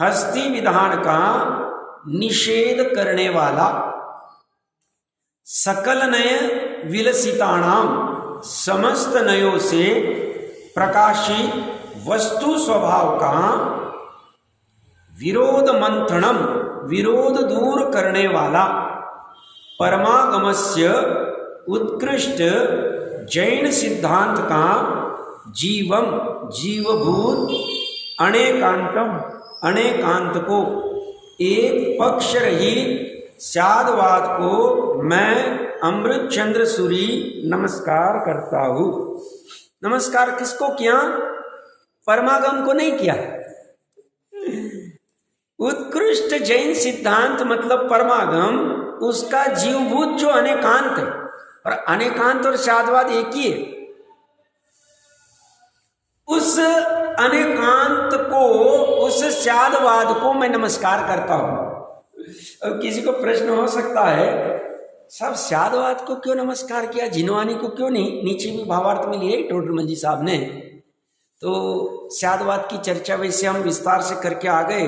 S1: हस्ती विधान का निषेध करने वाला, सकल नय विलसितानाम, समस्त नयों से प्रकाशित वस्तु स्वभाव का विरोध मंथनम, विरोध दूर करने वाला, परमागमस्य उत्कृष्ट जैन सिद्धांत का जीवम, जीवभूत, अनेकांतम, अनेकांत को, एक पक्ष रहित स्यादवाद को मैं अमृत चंद्र सूरी नमस्कार करता हूँ। नमस्कार किसको किया? परमागम को नहीं किया। उत्कृष्ट जैन सिद्धांत मतलब परमागम, उसका जीवभूत जो अनेकांत है, और अनेकांत और स्यादवाद एक ही है। उस अनेकांत को, उस स्यादवाद को मैं नमस्कार करता हूं। अब किसी को प्रश्न हो सकता है, साहब स्यादवाद को क्यों नमस्कार किया, जिनवानी को क्यों नहीं? नीचे भी भावार्थ में लिए टोडरमल जी साहब ने। तो स्यादवाद की चर्चा वैसे हम विस्तार से करके आ गए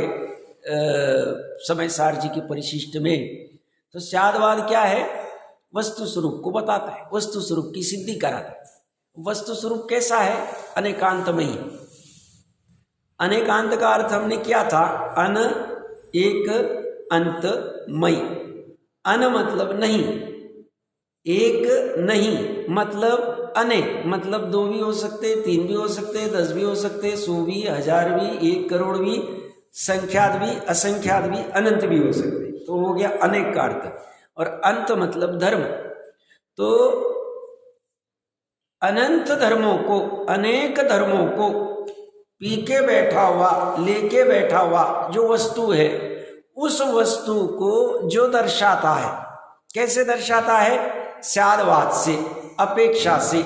S1: समय सार जी के परिशिष्ट में। तो स्यादवाद क्या है? वस्तु स्वरूप को बताता है, वस्तु स्वरूप की सिद्धि कराता है। वस्तु स्वरूप कैसा है? अनेकांतमयी। अनेकांत का अर्थ हमने किया था, अन एक अंतमयी। अन मतलब नहीं, एक नहीं मतलब अनेक, मतलब दो भी हो सकते, तीन भी हो सकते, 10 भी हो सकते, 100 भी, 1000 भी, 1 करोड़ भी, संख्यात भी, असंख्यात भी, अनंत भी हो सकते। तो हो गया अनेक का अर्थ। और अंत मतलब धर्म। तो अनंत धर्मों को, अनेक धर्मों को पी के बैठा हुआ, लेके बैठा हुआ जो वस्तु है, उस वस्तु को जो दर्शाता है, कैसे दर्शाता है? स्यादवाद से, अपेक्षा से।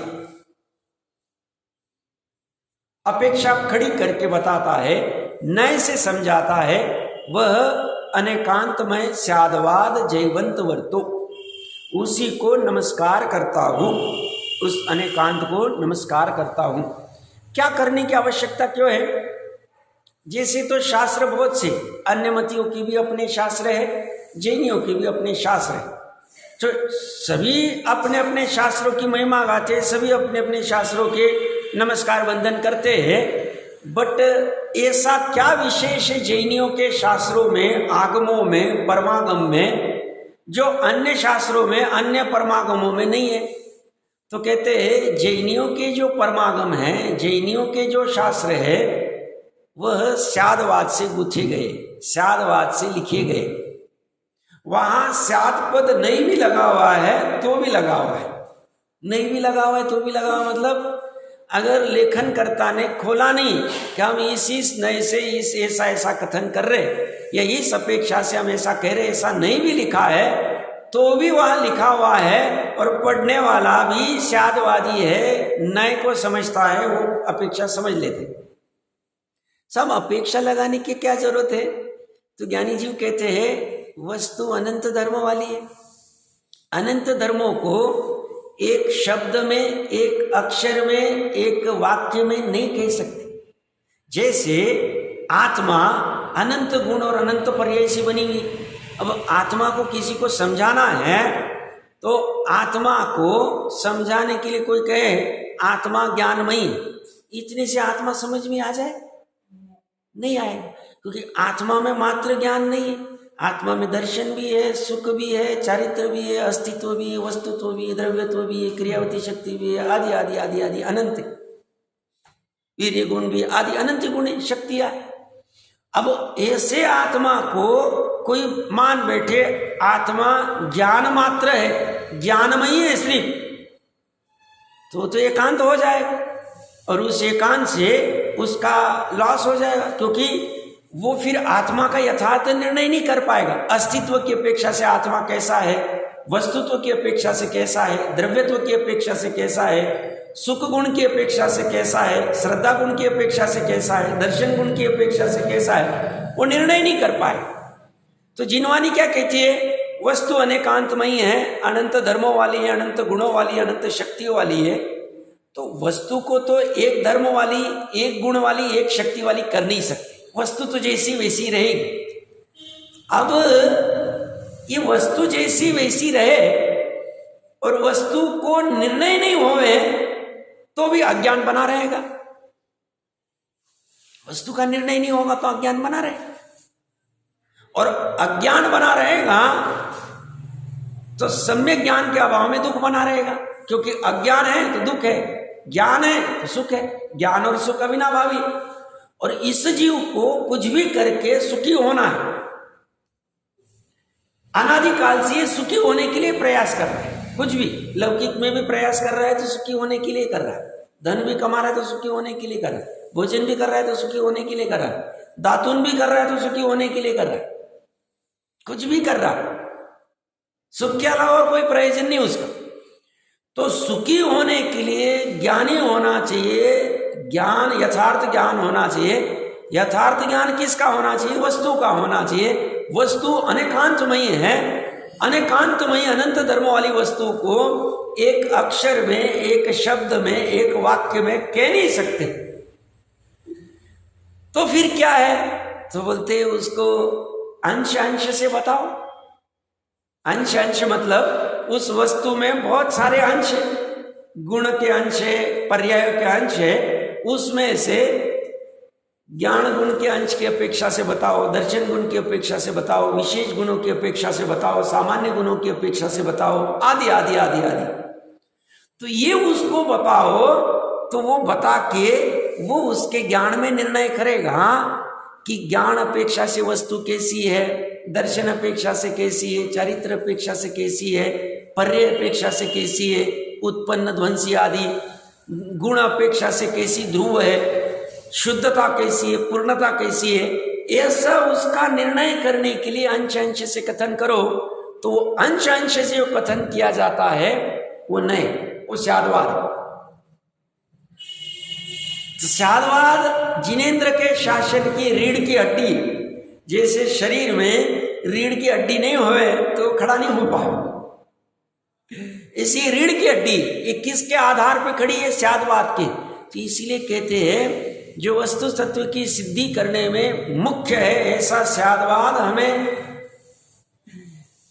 S1: अपेक्षा खड़ी करके बताता है, नए से समझाता है। वह अनेकांतमय स्यादवाद जयवंत वर्तो, उसी को नमस्कार करता हूँ, उस अनेकांत को नमस्कार करता हूँ। क्या करने की आवश्यकता क्यों है? जैसे तो शास्त्र बहुत से, अन्य मतियों की भी अपने शास्त्र है, जैनियों की भी अपने शास्त्र है, तो सभी अपने अपने शास्त्रों की महिमा गाते हैं, सभी अपने अपने शास्त्रों के नमस्कार वंदन करते हैं। बट ऐसा क्या विशेष है जैनियों के शास्त्रों में, आगमों में, परमागम में, जो अन्य शास्त्रों में, अन्य परमागमों में नहीं है? तो कहते हैं जैनियों के जो परमागम हैं, जैनियों के जो शास्त्र है, वह स्यादवाद से गुथे गए, स्यादवाद से लिखे गए। वहां स्याद पद नहीं भी लगा हुआ है तो भी लगा हुआ है, नहीं भी लगा हुआ है तो भी लगा हुआ, मतलब अगर लेखनकर्ता ने खोला नहीं कि हम इस नए से इस ऐसा ऐसा कथन कर रहे या इस अपेक्षा से हम ऐसा कह रहे, ऐसा नहीं भी लिखा है तो भी वहां लिखा हुआ है, और पढ़ने वाला भी स्यादवादी है, नए को समझता है, वो अपेक्षा समझ लेते। सब अपेक्षा लगाने की क्या जरूरत है? तो ज्ञानी जी कहते हैं वस्तु अनंत धर्म वाली है। अनंत धर्मों को एक शब्द में, एक अक्षर में, एक वाक्य में नहीं कह सकते। जैसे आत्मा अनंत गुण और अनंत पर्याय से बनी हुई। अब आत्मा को किसी को समझाना है तो आत्मा को समझाने के लिए कोई कहे आत्मा ज्ञानमयी, इतने से आत्मा समझ में आ जाए? नहीं आए, क्योंकि आत्मा में मात्र ज्ञान नहीं है, आत्मा में दर्शन भी है, सुख भी है, चारित्र भी है, अस्तित्व भी है, वस्तुत्व भी है, द्रव्यत्व भी है, क्रियावती शक्ति भी है, आदि आदि आदि आदि अनंत, वीर्य गुण भी आदि अनंत गुण शक्तियां। अब ऐसे आत्मा को कोई मान बैठे आत्मा ज्ञान मात्र है, ज्ञानमयी है सिर्फ, तो एकांत हो जाएगा, और उस एकांत से उसका लॉस हो जाएगा, क्योंकि वो फिर आत्मा का यथार्थ निर्णय नहीं कर पाएगा। अस्तित्व की अपेक्षा से आत्मा कैसा है, वस्तुत्व की अपेक्षा से कैसा है, द्रव्यत्व की अपेक्षा से कैसा है, सुख गुण की अपेक्षा से कैसा है, श्रद्धा गुण की अपेक्षा से कैसा है, दर्शन गुण की अपेक्षा से कैसा है, वो निर्णय नहीं कर पाए। तो जिनवानी क्या कहती है? वस्तु अनेकांतमयी है, अनंत धर्मों वाली है, अनंत गुणों वाली है, अनंत शक्तियों वाली है। तो वस्तु को तो एक धर्म वाली, एक गुण वाली, एक शक्ति वाली कर नहीं सकते, वस्तु तो जैसी वैसी रहेगी। अब ये वस्तु जैसी वैसी रहे और वस्तु को निर्णय नहीं होवे तो भी अज्ञान बना रहेगा। वस्तु का निर्णय नहीं होगा तो अज्ञान बना रहेगा, और अज्ञान बना रहेगा तो सम्यक ज्ञान के अभाव में दुख बना रहेगा, क्योंकि अज्ञान है तो दुख है, ज्ञान है तो सुख है, ज्ञान और सुख अविनाभावी। और इस जीव को कुछ भी करके सुखी होना है, अनादिकाल से सुखी होने के लिए प्रयास कर रहा है। कुछ भी लौकिक में भी प्रयास कर रहा है तो सुखी होने के लिए कर रहा है, धन भी कमा रहा है तो सुखी होने के लिए कर रहा है, भोजन भी कर रहा है तो सुखी होने के लिए कर रहा है, दातुन भी कर रहा है तो सुखी होने के लिए कर रहा है, कुछ भी कर रहा है, सुख के अलावा और कोई प्रयोजन नहीं उसका। तो सुखी होने के लिए ज्ञानी होना चाहिए, ज्ञान यथार्थ ज्ञान होना चाहिए। यथार्थ ज्ञान किसका होना चाहिए? वस्तु का होना चाहिए। वस्तु अनेकांतमयी है, अनेकांतमयी अनंत धर्म वाली वस्तु को एक अक्षर में, एक शब्द में, एक वाक्य में कह नहीं सकते। तो फिर क्या है? तो बोलते उसको अंश अंश से बताओ। अंश अंश मतलब उस वस्तु में बहुत सारे अंश है, गुण के अंश है, पर्याय के अंश है, उसमें से ज्ञान गुण के अंश की अपेक्षा से बताओ, दर्शन गुण की अपेक्षा से बताओ, विशेष गुणों की अपेक्षा से बताओ, सामान्य गुणों की अपेक्षा से बताओ, आदि आदि आदि आदि। तो ये उसको बताओ तो वो बता के वो उसके ज्ञान में निर्णय करेगा कि ज्ञान अपेक्षा से वस्तु कैसी है, दर्शन अपेक्षा से कैसी है, चरित्र अपेक्षा से कैसी है, पर्याय अपेक्षा से कैसी है, उत्पन्न ध्वंसी आदि। गुण अपेक्षा से कैसी ध्रुव है, शुद्धता कैसी है, पूर्णता कैसी है, ऐसा उसका निर्णय करने के लिए अंश अंश से कथन करो। तो अंश अंश से जो कथन किया जाता है वो नहीं, वो स्यादवाद। तो स्यादवाद जिनेंद्र के शासन की रीढ़ की हड्डी, जैसे शरीर में रीढ़ की हड्डी नहीं होवे तो खड़ा नहीं हो पाए, इसी रीढ़ की हड्डी ये किसके आधार पर खड़ी है? स्यादवाद के। तो इसीलिए कहते हैं जो वस्तु तत्व की सिद्धि करने में मुख्य है ऐसा स्यादवाद हमें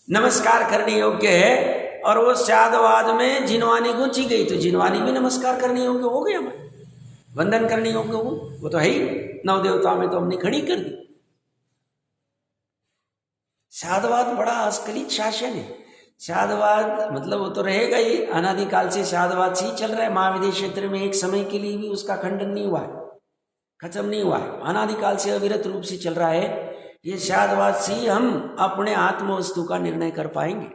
S1: नमस्कार करने योग्य है। और वो स्यादवाद में जिनवानी गुंची गई तो जिनवानी भी नमस्कार करने योग्य हो गई, हमें वंदन करने योग्य हो, वो तो है ही। नव देवता में तो हमने खड़ी कर दी। स्यादवाद बड़ा अस्खलित शासन है। स्यादवाद मतलब वो तो रहेगा ही, अनादिकाल से स्यादवाद से ही चल रहा है। महाविदेश क्षेत्र में एक समय के लिए भी उसका खंडन नहीं हुआ है, खत्म नहीं हुआ है, अनादिकाल से अविरत रूप से चल रहा है। ये स्यादवाद से ही हम अपने आत्म वस्तु का निर्णय कर पाएंगे।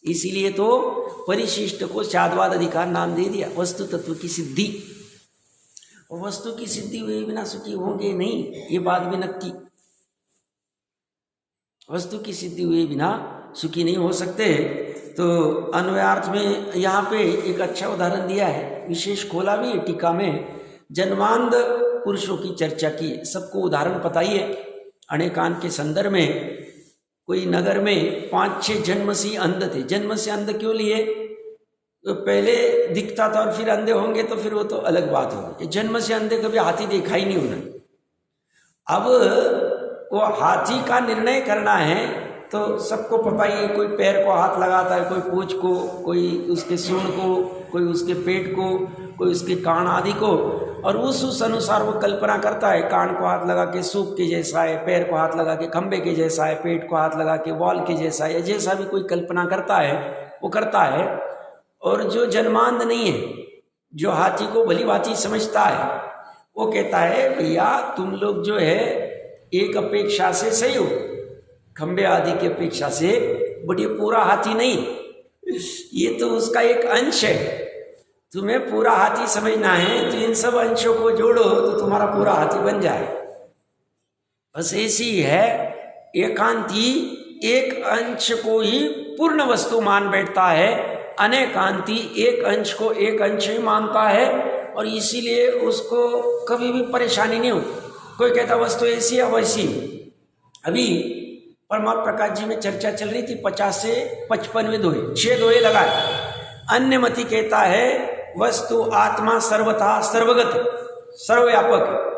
S1: इसीलिए तो परिशिष्ट को स्यादवाद अधिकार नाम दे दिया, वस्तु तत्व की सिद्धि। और वस्तु की सिद्धि हुए बिना सुखी होंगे नहीं, ये बात भी नक्की। वस्तु की सिद्धि हुए बिना सुखी नहीं हो सकते। तो अन्वयार्थ में यहाँ पे एक अच्छा उदाहरण दिया है, विशेष खोला भी है टीका में। जन्मांध पुरुषों की चर्चा की, सबको उदाहरण पता ही है। अनेकांत के संदर्भ में कोई नगर में 5-6 जन्म से अंध थे। जन्म से अंध क्यों लिए? तो पहले दिखता था और फिर अंधे होंगे तो फिर वो तो अलग बात होगी। जन्म से अंधे कभी हाथी देखा ही नहीं उन्होंने। अब वो हाथी का निर्णय करना है तो सबको पता ही है, कोई पैर को हाथ लगाता है, कोई पूंछ को, कोई उसके सूंड को, कोई उसके पेट को, कोई उसके कान आदि को। और उस अनुसार वो कल्पना करता है, कान को हाथ लगा के सूप के जैसा है, पैर को हाथ लगा के खंबे के जैसा है, पेट को हाथ लगा के वॉल के जैसा है, जैसा भी कोई कल्पना करता है वो करता है। और जो जन्मांध नहीं है, जो हाथी को भली भांति समझता है, वो कहता है भैया तुम लोग जो है एक अपेक्षा से सही हो, खंबे आदि की अपेक्षा से, बट ये पूरा हाथी नहीं, ये तो उसका एक अंश है। तुम्हें पूरा हाथी समझना है तो इन सब अंशों को जोड़ो तो तुम्हारा पूरा हाथी बन जाए। बस ऐसी है, एकांती एक अंश को ही पूर्ण वस्तु मान बैठता है, अनेकांती एक अंश को एक अंश ही मानता है। और इसीलिए उसको कभी भी परेशानी नहीं होती। कोई कहता वस्तु ऐसी है वैसी। अभी परमात्मा प्रकाश जी में चर्चा चल रही थी, 50 से 55वें दोहे, 6 दोहे लगाए। अन्यमति कहता है वस्तु आत्मा सर्वथा सर्वगत सर्वव्यापक।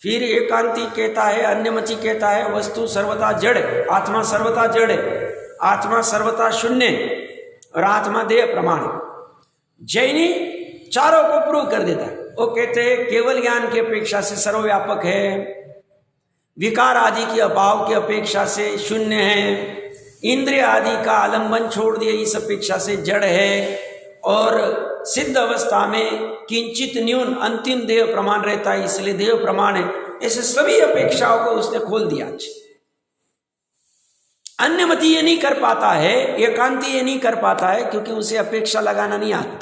S1: फिर एकांती कहता है, अन्यमति कहता है वस्तु सर्वथा जड़, आत्मा सर्वथा जड़, आत्मा सर्वथा शून्य और आत्मा देह प्रमाण। जैनी चारों को प्रूव कर देता है। वो कहते हैं केवल ज्ञान की अपेक्षा से सर्वव्यापक है, विकार आदि के अभाव की अपेक्षा से शून्य है, इंद्रिय आदि का आलंबन छोड़ दिए इस अपेक्षा से जड़ है, और सिद्ध अवस्था में किंचित न्यून अंतिम देह प्रमाण रहता है इसलिए देह प्रमाण है। ऐसे सभी अपेक्षाओं को उसने खोल दिया। अन्यमति ये नहीं कर पाता है, एकांती ये नहीं कर पाता है, क्योंकि उसे अपेक्षा लगाना नहीं आता।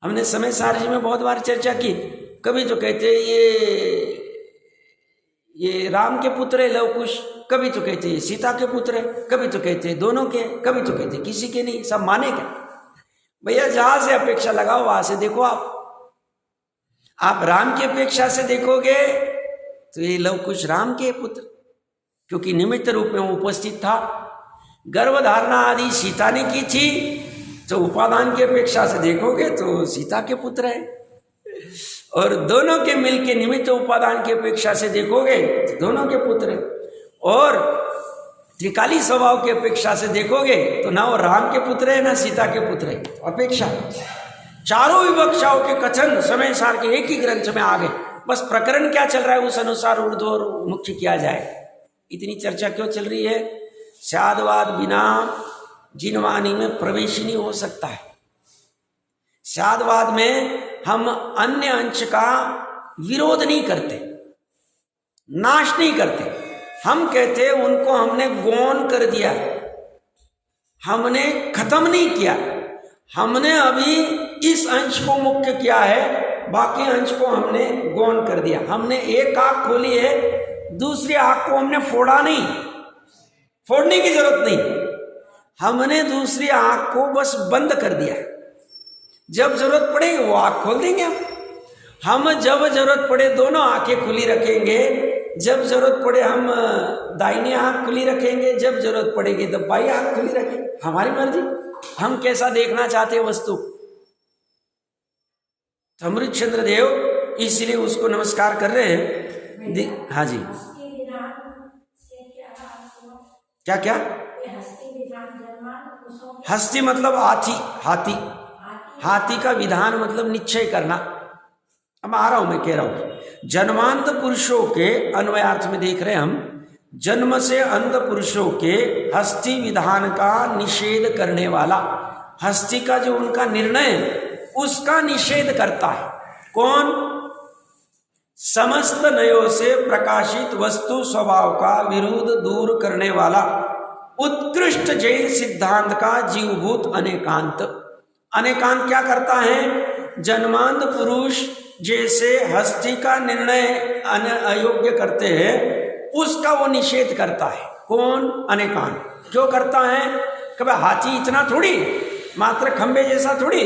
S1: हमने समय सारणी में बहुत बार चर्चा की। कभी तो कहते ये राम के पुत्र है लव कुश, कभी तो कहते हैं सीता के पुत्र है, कभी तो कहते हैं दोनों के, कभी तो कहते किसी के नहीं, सब माने क्या? भैया जहां से अपेक्षा लगाओ वहां से देखो। आप राम की अपेक्षा से देखोगे तो ये लव कुश राम के पुत्र, क्योंकि निमित्त रूप में वो उपस्थित था। गर्भधारणा आदि सीता ने की थी, तो उपादान की अपेक्षा से देखोगे तो सीता के पुत्र है। और दोनों के मिल के निमित्त उपादान की अपेक्षा से देखोगे तो दोनों के पुत्र है। और त्रिकाली स्वभाव की अपेक्षा से देखोगे तो ना वो राम के पुत्र है ना सीता के पुत्र है। अपेक्षा चारों विवक्षाओं के कथन समय सार के एक ही ग्रंथ में आ गए। बस प्रकरण क्या चल रहा है उस अनुसार ऊर्ध्व और मुख्य किया जाए। इतनी चर्चा क्यों चल रही है? स्यादवाद बिना जिनवानी में प्रवेश नहीं हो सकता है। स्यादवाद में हम अन्य अंश का विरोध नहीं करते, नाश नहीं करते। हम कहते उनको हमने गौण कर दिया, हमने खत्म नहीं किया, हमने अभी इस अंश को मुख्य किया है, बाकी अंश को हमने गौण कर दिया। हमने एक आंख खोली है, दूसरी आंख को हमने फोड़ा नहीं, फोड़ने की जरूरत नहीं, हमने दूसरी आंख को बस बंद कर दिया। जब जरूरत पड़ेगी वो आंख खोल देंगे हम जब जरूरत पड़े दोनों आंखें खुली रखेंगे, जब जरूरत पड़े हम दाहिनी आंख खुली रखेंगे, जब जरूरत पड़ेगी तो बाई आंख खुली रखेंगे, हमारी मर्जी, हम कैसा देखना चाहते हैं वस्तु। अमृतचंद्र देव इसलिए उसको नमस्कार कर रहे हैं। हाँ जी, क्या क्या? हस्ती मतलब हाथी, हाथी, हाथी का विधान मतलब निश्चय करना। अब आ रहा हूं, मैं कह रहा हूं जन्मांध पुरुषों के अन्वयार्थ में देख रहे हैं हम, जन्म से अंध पुरुषों के हस्ती विधान का निषेध करने वाला, हस्ती का जो उनका निर्णय उसका निषेध करता है कौन? समस्त नयों से प्रकाशित वस्तु स्वभाव का विरोध दूर करने वाला उत्कृष्ट जैन सिद्धांत का जीवभूत अनेकांत। अनेकांत क्या करता है? जन्मांध पुरुष जैसे हस्ती का निर्णय अयोग्य करते हैं उसका वो निषेध करता है। कौन? अनेकांत। क्यों करता है? कि भाई हाथी इतना थोड़ी, मात्र खंबे जैसा थोड़ी,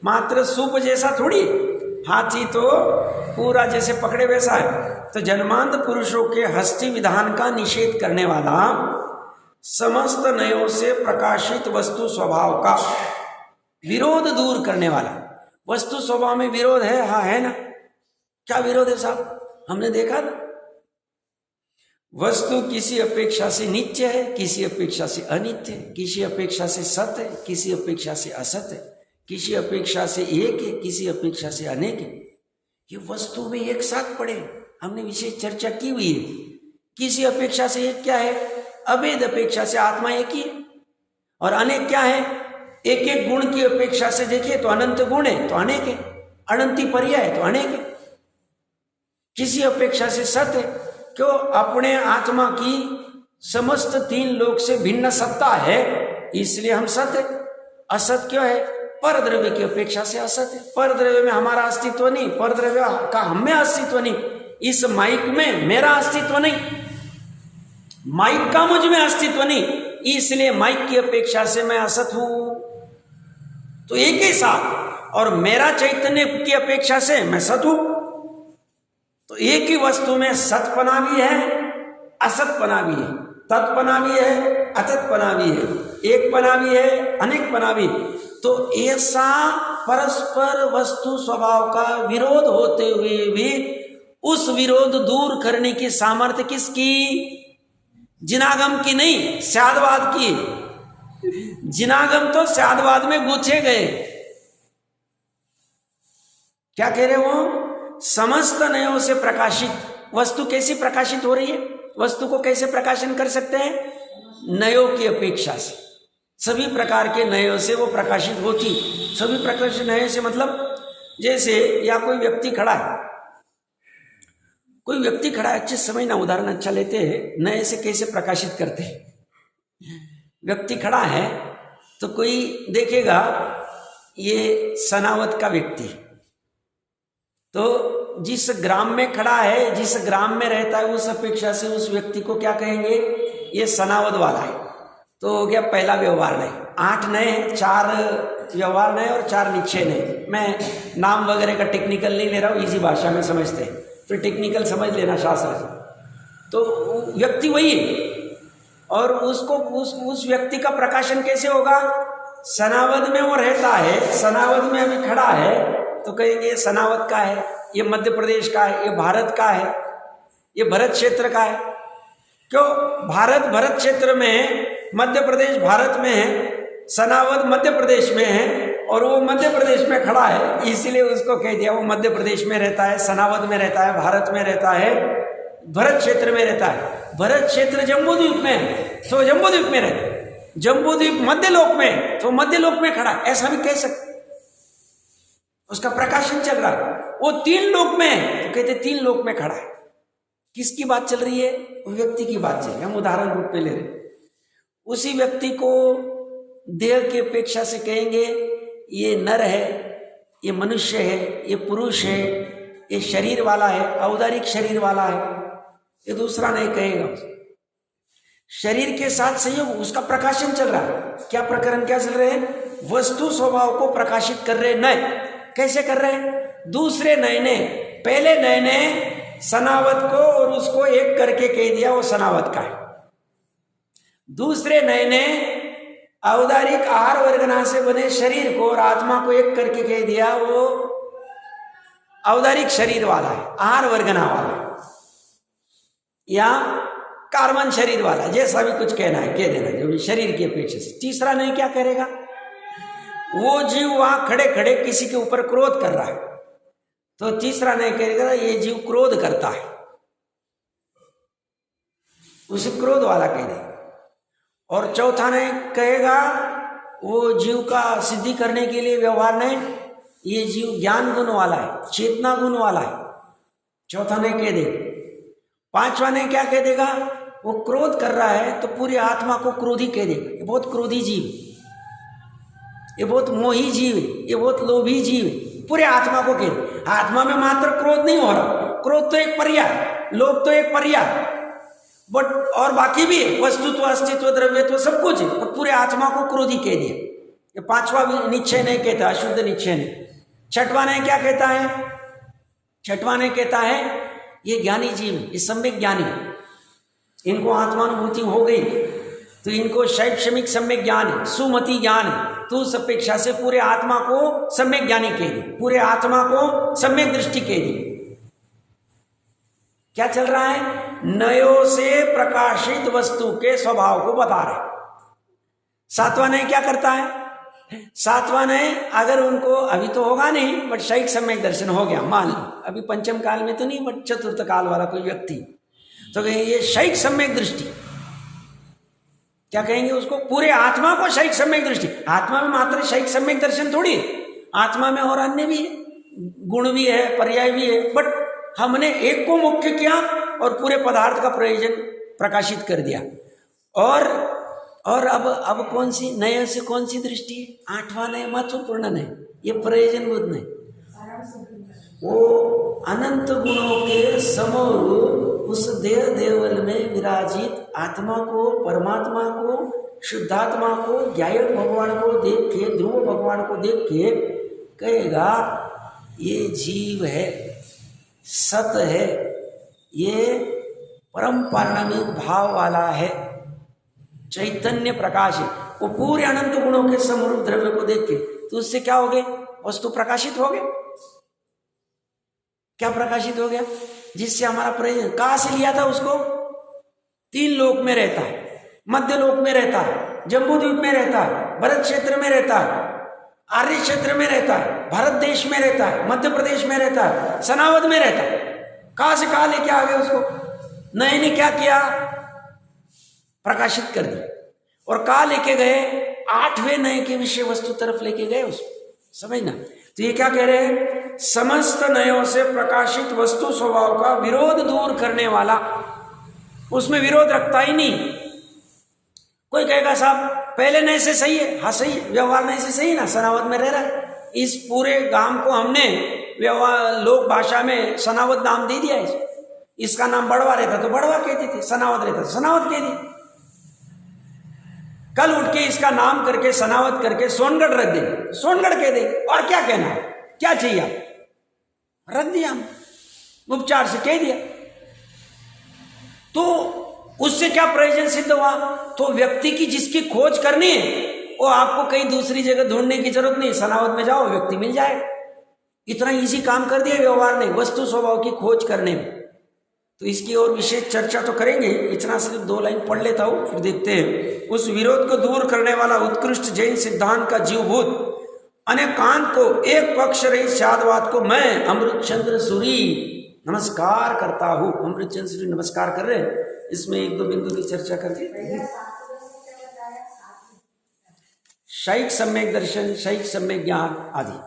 S1: मात्र सूप जैसा थोड़ी, हाथी तो पूरा जैसे पकड़े वैसा है। तो जन्मांध पुरुषों के हस्ती विधान का निषेध करने वाला, समस्त नयों से प्रकाशित वस्तु स्वभाव का विरोध दूर करने वाला। वस्तु स्वभाव में विरोध है, हाँ है ना? क्या विरोध है साहब? हमने देखा ना, वस्तु किसी अपेक्षा से नित्य है, किसी अपेक्षा से अनित्य है, किसी अपेक्षा से सत्य है, किसी अपेक्षा से असत्य है, किसी अपेक्षा से एक है, किसी अपेक्षा से अनेक है। ये वस्तु में एक साथ पड़े, हमने विशेष चर्चा की हुई है। किसी अपेक्षा से एक क्या है? अभेद अपेक्षा से आत्मा एक ही है। और अनेक क्या है? एक एक गुण की अपेक्षा से देखिए तो अनंत गुण है तो अनेक है, अनंती पर्याय है तो अनेक है। किसी अपेक्षा से सत्य है, क्यों? अपने आत्मा की समस्त तीन लोक से भिन्न सत्ता है इसलिए हम सत्य। असत क्यों है? पर द्रव्य की अपेक्षा से असत है। पर द्रव्य में हमारा अस्तित्व नहीं, पर द्रव्य का हमें अस्तित्व नहीं। इस माइक में मेरा अस्तित्व नहीं, माइक का मुझ में अस्तित्व नहीं, इसलिए माइक की अपेक्षा से मैं असत हूं। तो एक ही साथ, और मेरा चैतन्य की अपेक्षा से मैं सत हूं। तो एक ही वस्तु में सतपना भी है, असतपना भी है, तत्पना भी है, अतत्पना भी है, एक पना भी है, अनेक पना भी। तो ऐसा परस्पर वस्तु स्वभाव का विरोध होते हुए भी उस विरोध दूर करने की सामर्थ्य किसकी? जिनागम की नहीं, स्यादवाद की। जिनागम तो स्यादवाद में गुथे गए। क्या कह रहे वो? समस्त नयों से प्रकाशित वस्तु कैसी प्रकाशित हो रही है? वस्तु को कैसे प्रकाशन कर सकते हैं? नयों की अपेक्षा से, सभी प्रकार के नयों से वो प्रकाशित होती। सभी प्रकार से नयों से मतलब जैसे या कोई व्यक्ति खड़ा है, कोई व्यक्ति खड़ा है, अच्छे समय ना उदाहरण अच्छा लेते हैं, नए से कैसे प्रकाशित करते हैं। व्यक्ति खड़ा है तो कोई देखेगा ये सनावत का व्यक्ति, तो जिस ग्राम में खड़ा है, जिस ग्राम में रहता है, उस अपेक्षा से उस व्यक्ति को क्या कहेंगे? ये सनावद वाला है। तो हो गया पहला व्यवहार नए। 8 नए, 4 व्यवहार नए और 4 निश्चय नए। मैं नाम वगैरह का टेक्निकल नहीं ले रहा हूँ, इसी भाषा में समझते हैं, फिर टेक्निकल समझ लेना शास्त्र। तो व्यक्ति वही है और उसको उस व्यक्ति का प्रकाशन कैसे होगा? सनावद में वो रहता है, सनावद में अभी खड़ा है तो कहेंगे ये सनावद का है, ये मध्य प्रदेश का है, ये भारत का है, ये भरत क्षेत्र का है। क्यों? भारत भरत क्षेत्र में है, मध्य प्रदेश भारत में है, सनावद मध्य प्रदेश में है और वो मध्य प्रदेश में खड़ा है, इसीलिए उसको कह दिया वो मध्य प्रदेश में रहता है, सनावद में रहता है, भारत में रहता है, भरत क्षेत्र में रहता है। भरत क्षेत्र जम्बूद्वीप में है तो जम्बूद्वीप में रहता है, जम्बूद्वीप मध्यलोक में तो मध्यलोक में खड़ा है, ऐसा भी कह सकते। उसका प्रकाशन चल रहा है, वो 3 लोक में है तो कहते 3 लोक में खड़ा है। किसकी बात चल रही है? व्यक्ति की बात चल रही है। हम उदाहरण रूप पे ले रहे, उसी व्यक्ति को देह की अपेक्षा से कहेंगे ये नर है, ये मनुष्य है, ये पुरुष है, ये शरीर वाला है, औदारिक शरीर वाला है, ये दूसरा नहीं कहेगा। शरीर के साथ संयोग, उसका प्रकाशन चल रहा है। क्या प्रकरण क्या चल रहे हैं? वस्तु स्वभाव को प्रकाशित कर रहे नय। कैसे कर रहे हैं? दूसरे नय ने, पहले नय ने सनावत को और उसको एक करके कह दिया वो सनावत का है। दूसरे नय ने औदारिक आहार वर्गना से बने शरीर को और आत्मा को एक करके कह दिया वो औदारिक शरीर वाला है, आहार वर्गना वाला या कार्बन शरीर वाला, जैसा भी कुछ कहना है कह देना, जो भी शरीर की अपेक्षा से। तीसरा नहीं क्या करेगा? वो जीव वहां खड़े खड़े किसी के ऊपर क्रोध कर रहा है, तो तीसरा नहीं कहेगा ये जीव क्रोध करता है, उसे क्रोध वाला कह दे। और चौथा नहीं कहेगा वो जीव का सिद्धि करने के लिए व्यवहार नहीं, ये जीव ज्ञान गुण वाला है, चेतना गुण वाला है, चौथा नहीं कह दे। पांचवा नहीं क्या कह देगा? वो क्रोध कर रहा है तो पूरी आत्मा को क्रोधी कह देगा, ये बहुत क्रोधी जीव, ये बहुत मोही जीव है, ये बहुत लोभी जीव है, पूरे आत्मा को कह दे। आत्मा में मात्र क्रोध नहीं हो रहा, क्रोध तो एक पर्याय, लोभ तो एक पर्याय, बट और बाकी भी है, वस्तुत्व, अस्तित्व, द्रव्यत्व सब कुछ है, और पूरे आत्मा को क्रोधी कह दिया। ये पांचवा निश्चय नहीं कहता, अशुद्ध निश्चय नहीं। छठवां नहीं क्या कहता है? छठवां नहीं कहता है ये ज्ञानी जीव, ये सम्यक ज्ञानी, इनको आत्मानुभूति हो गई तो इनको शैक्षणिक सम्यक ज्ञान है, सुमति ज्ञान है, तो उस अपेक्षा से पूरे आत्मा को सम्यक ज्ञानी कह दी, पूरे आत्मा को सम्यक दृष्टि कह दी। क्या चल रहा है? नयों से प्रकाशित वस्तु के स्वभाव को बता रहे। सातवां नहीं क्या करता है? सातवां नहीं, अगर उनको अभी तो होगा नहीं बट शैक सम्यक दर्शन हो गया, मान लो अभी पंचम काल में तो नहीं बट चतुर्थ काल वाला कोई व्यक्ति, तो कहेंगे ये शैक सम्यक दृष्टि। क्या कहेंगे उसको? पूरे आत्मा को शैक सम्यक दृष्टि। आत्मा में मात्र शैक सम्यक दर्शन थोड़ी, आत्मा में और अन्य भी है, गुण भी है, पर्याय भी है, बट हमने एक को मुख्य किया और पूरे पदार्थ का प्रयोजन प्रकाशित कर दिया। और अब कौन सी नए से कौन सी दृष्टि? आठवां नए महत्वपूर्ण नहीं, ये प्रयोजन बुद्ध नहीं, वो अनंत गुणों के समरूप उस देह देवल में विराजित आत्मा को, परमात्मा को, शुद्धात्मा को, ज्ञायक भगवान को देख के, ध्रुव भगवान को देख के कहेगा ये जीव है, सत है, ये परम पारणिक भाव वाला है, चैतन्य प्रकाश है। वो पूरे अनंत गुणों के समरूप द्रव्य को देख के तो उससे क्या हो गया? वस्तु प्रकाशित हो गया। क्या प्रकाशित हो गया? जिससे हमारा प्रयोजन, कहां से लिया था उसको? तीन लोक में रहता है, मध्य लोक में रहता है, जम्बूद्वीप में रहता है, भरत क्षेत्र में रहता है, आर्य क्षेत्र में रहता है, भारत देश में रहता है, मध्य प्रदेश में रहता है, सनावद में रहता है। कहां से कहां लेके आ गए उसको? नए ने क्या किया? प्रकाशित कर दी। और कहां लेके गए? आठवें नए के विषय वस्तु तरफ लेके गए उसको, समझना। तो ये क्या कह रहे हैं? समस्त नयों से प्रकाशित वस्तु स्वभाव का विरोध दूर करने वाला, उसमें विरोध रखता ही नहीं। कोई कहेगा साहब पहले नए से सही है, हाँ सही है, व्यवहार नए से सही ना, सनावद में रह रहा है, इस पूरे गांव को हमने व्यवहार लोक भाषा में सनावद नाम दे दिया है। इसका नाम बड़वा रहता तो बड़वा कहती थी, सनावद रहता तो सनावद कह दी। कल उठ के इसका नाम करके सनावद करके सोनगढ़ रख दे, सोनगढ़ कह दे, और क्या कहना है? क्या चाहिए आप? रख दिया, हम उपचार से कह दिया। तो उससे क्या प्रयोजन सिद्ध हुआ? तो व्यक्ति की जिसकी खोज करनी है वो आपको कहीं दूसरी जगह ढूंढने की जरूरत नहीं, सनावद में जाओ व्यक्ति मिल जाए। इतना इजी काम कर दिया व्यवहार ने वस्तु स्वभाव की खोज करने में। तो इसकी और विशेष चर्चा तो करेंगे, इतना सिर्फ 2 लाइन पढ़ लेता हूं, फिर देखते हैं। उस विरोध को दूर करने वाला उत्कृष्ट जैन सिद्धांत का जीवभूत अनेकांत को एक पक्ष रहित शादवाद को मैं अमृतचंद्र सूरी नमस्कार करता हूं। अमृतचंद्र सूरी नमस्कार कर रहे हैं, इसमें 1-2 बिंदु की चर्चा करके। शैक सम्यक दर्शन, शैक सम्यक ज्ञान आदि।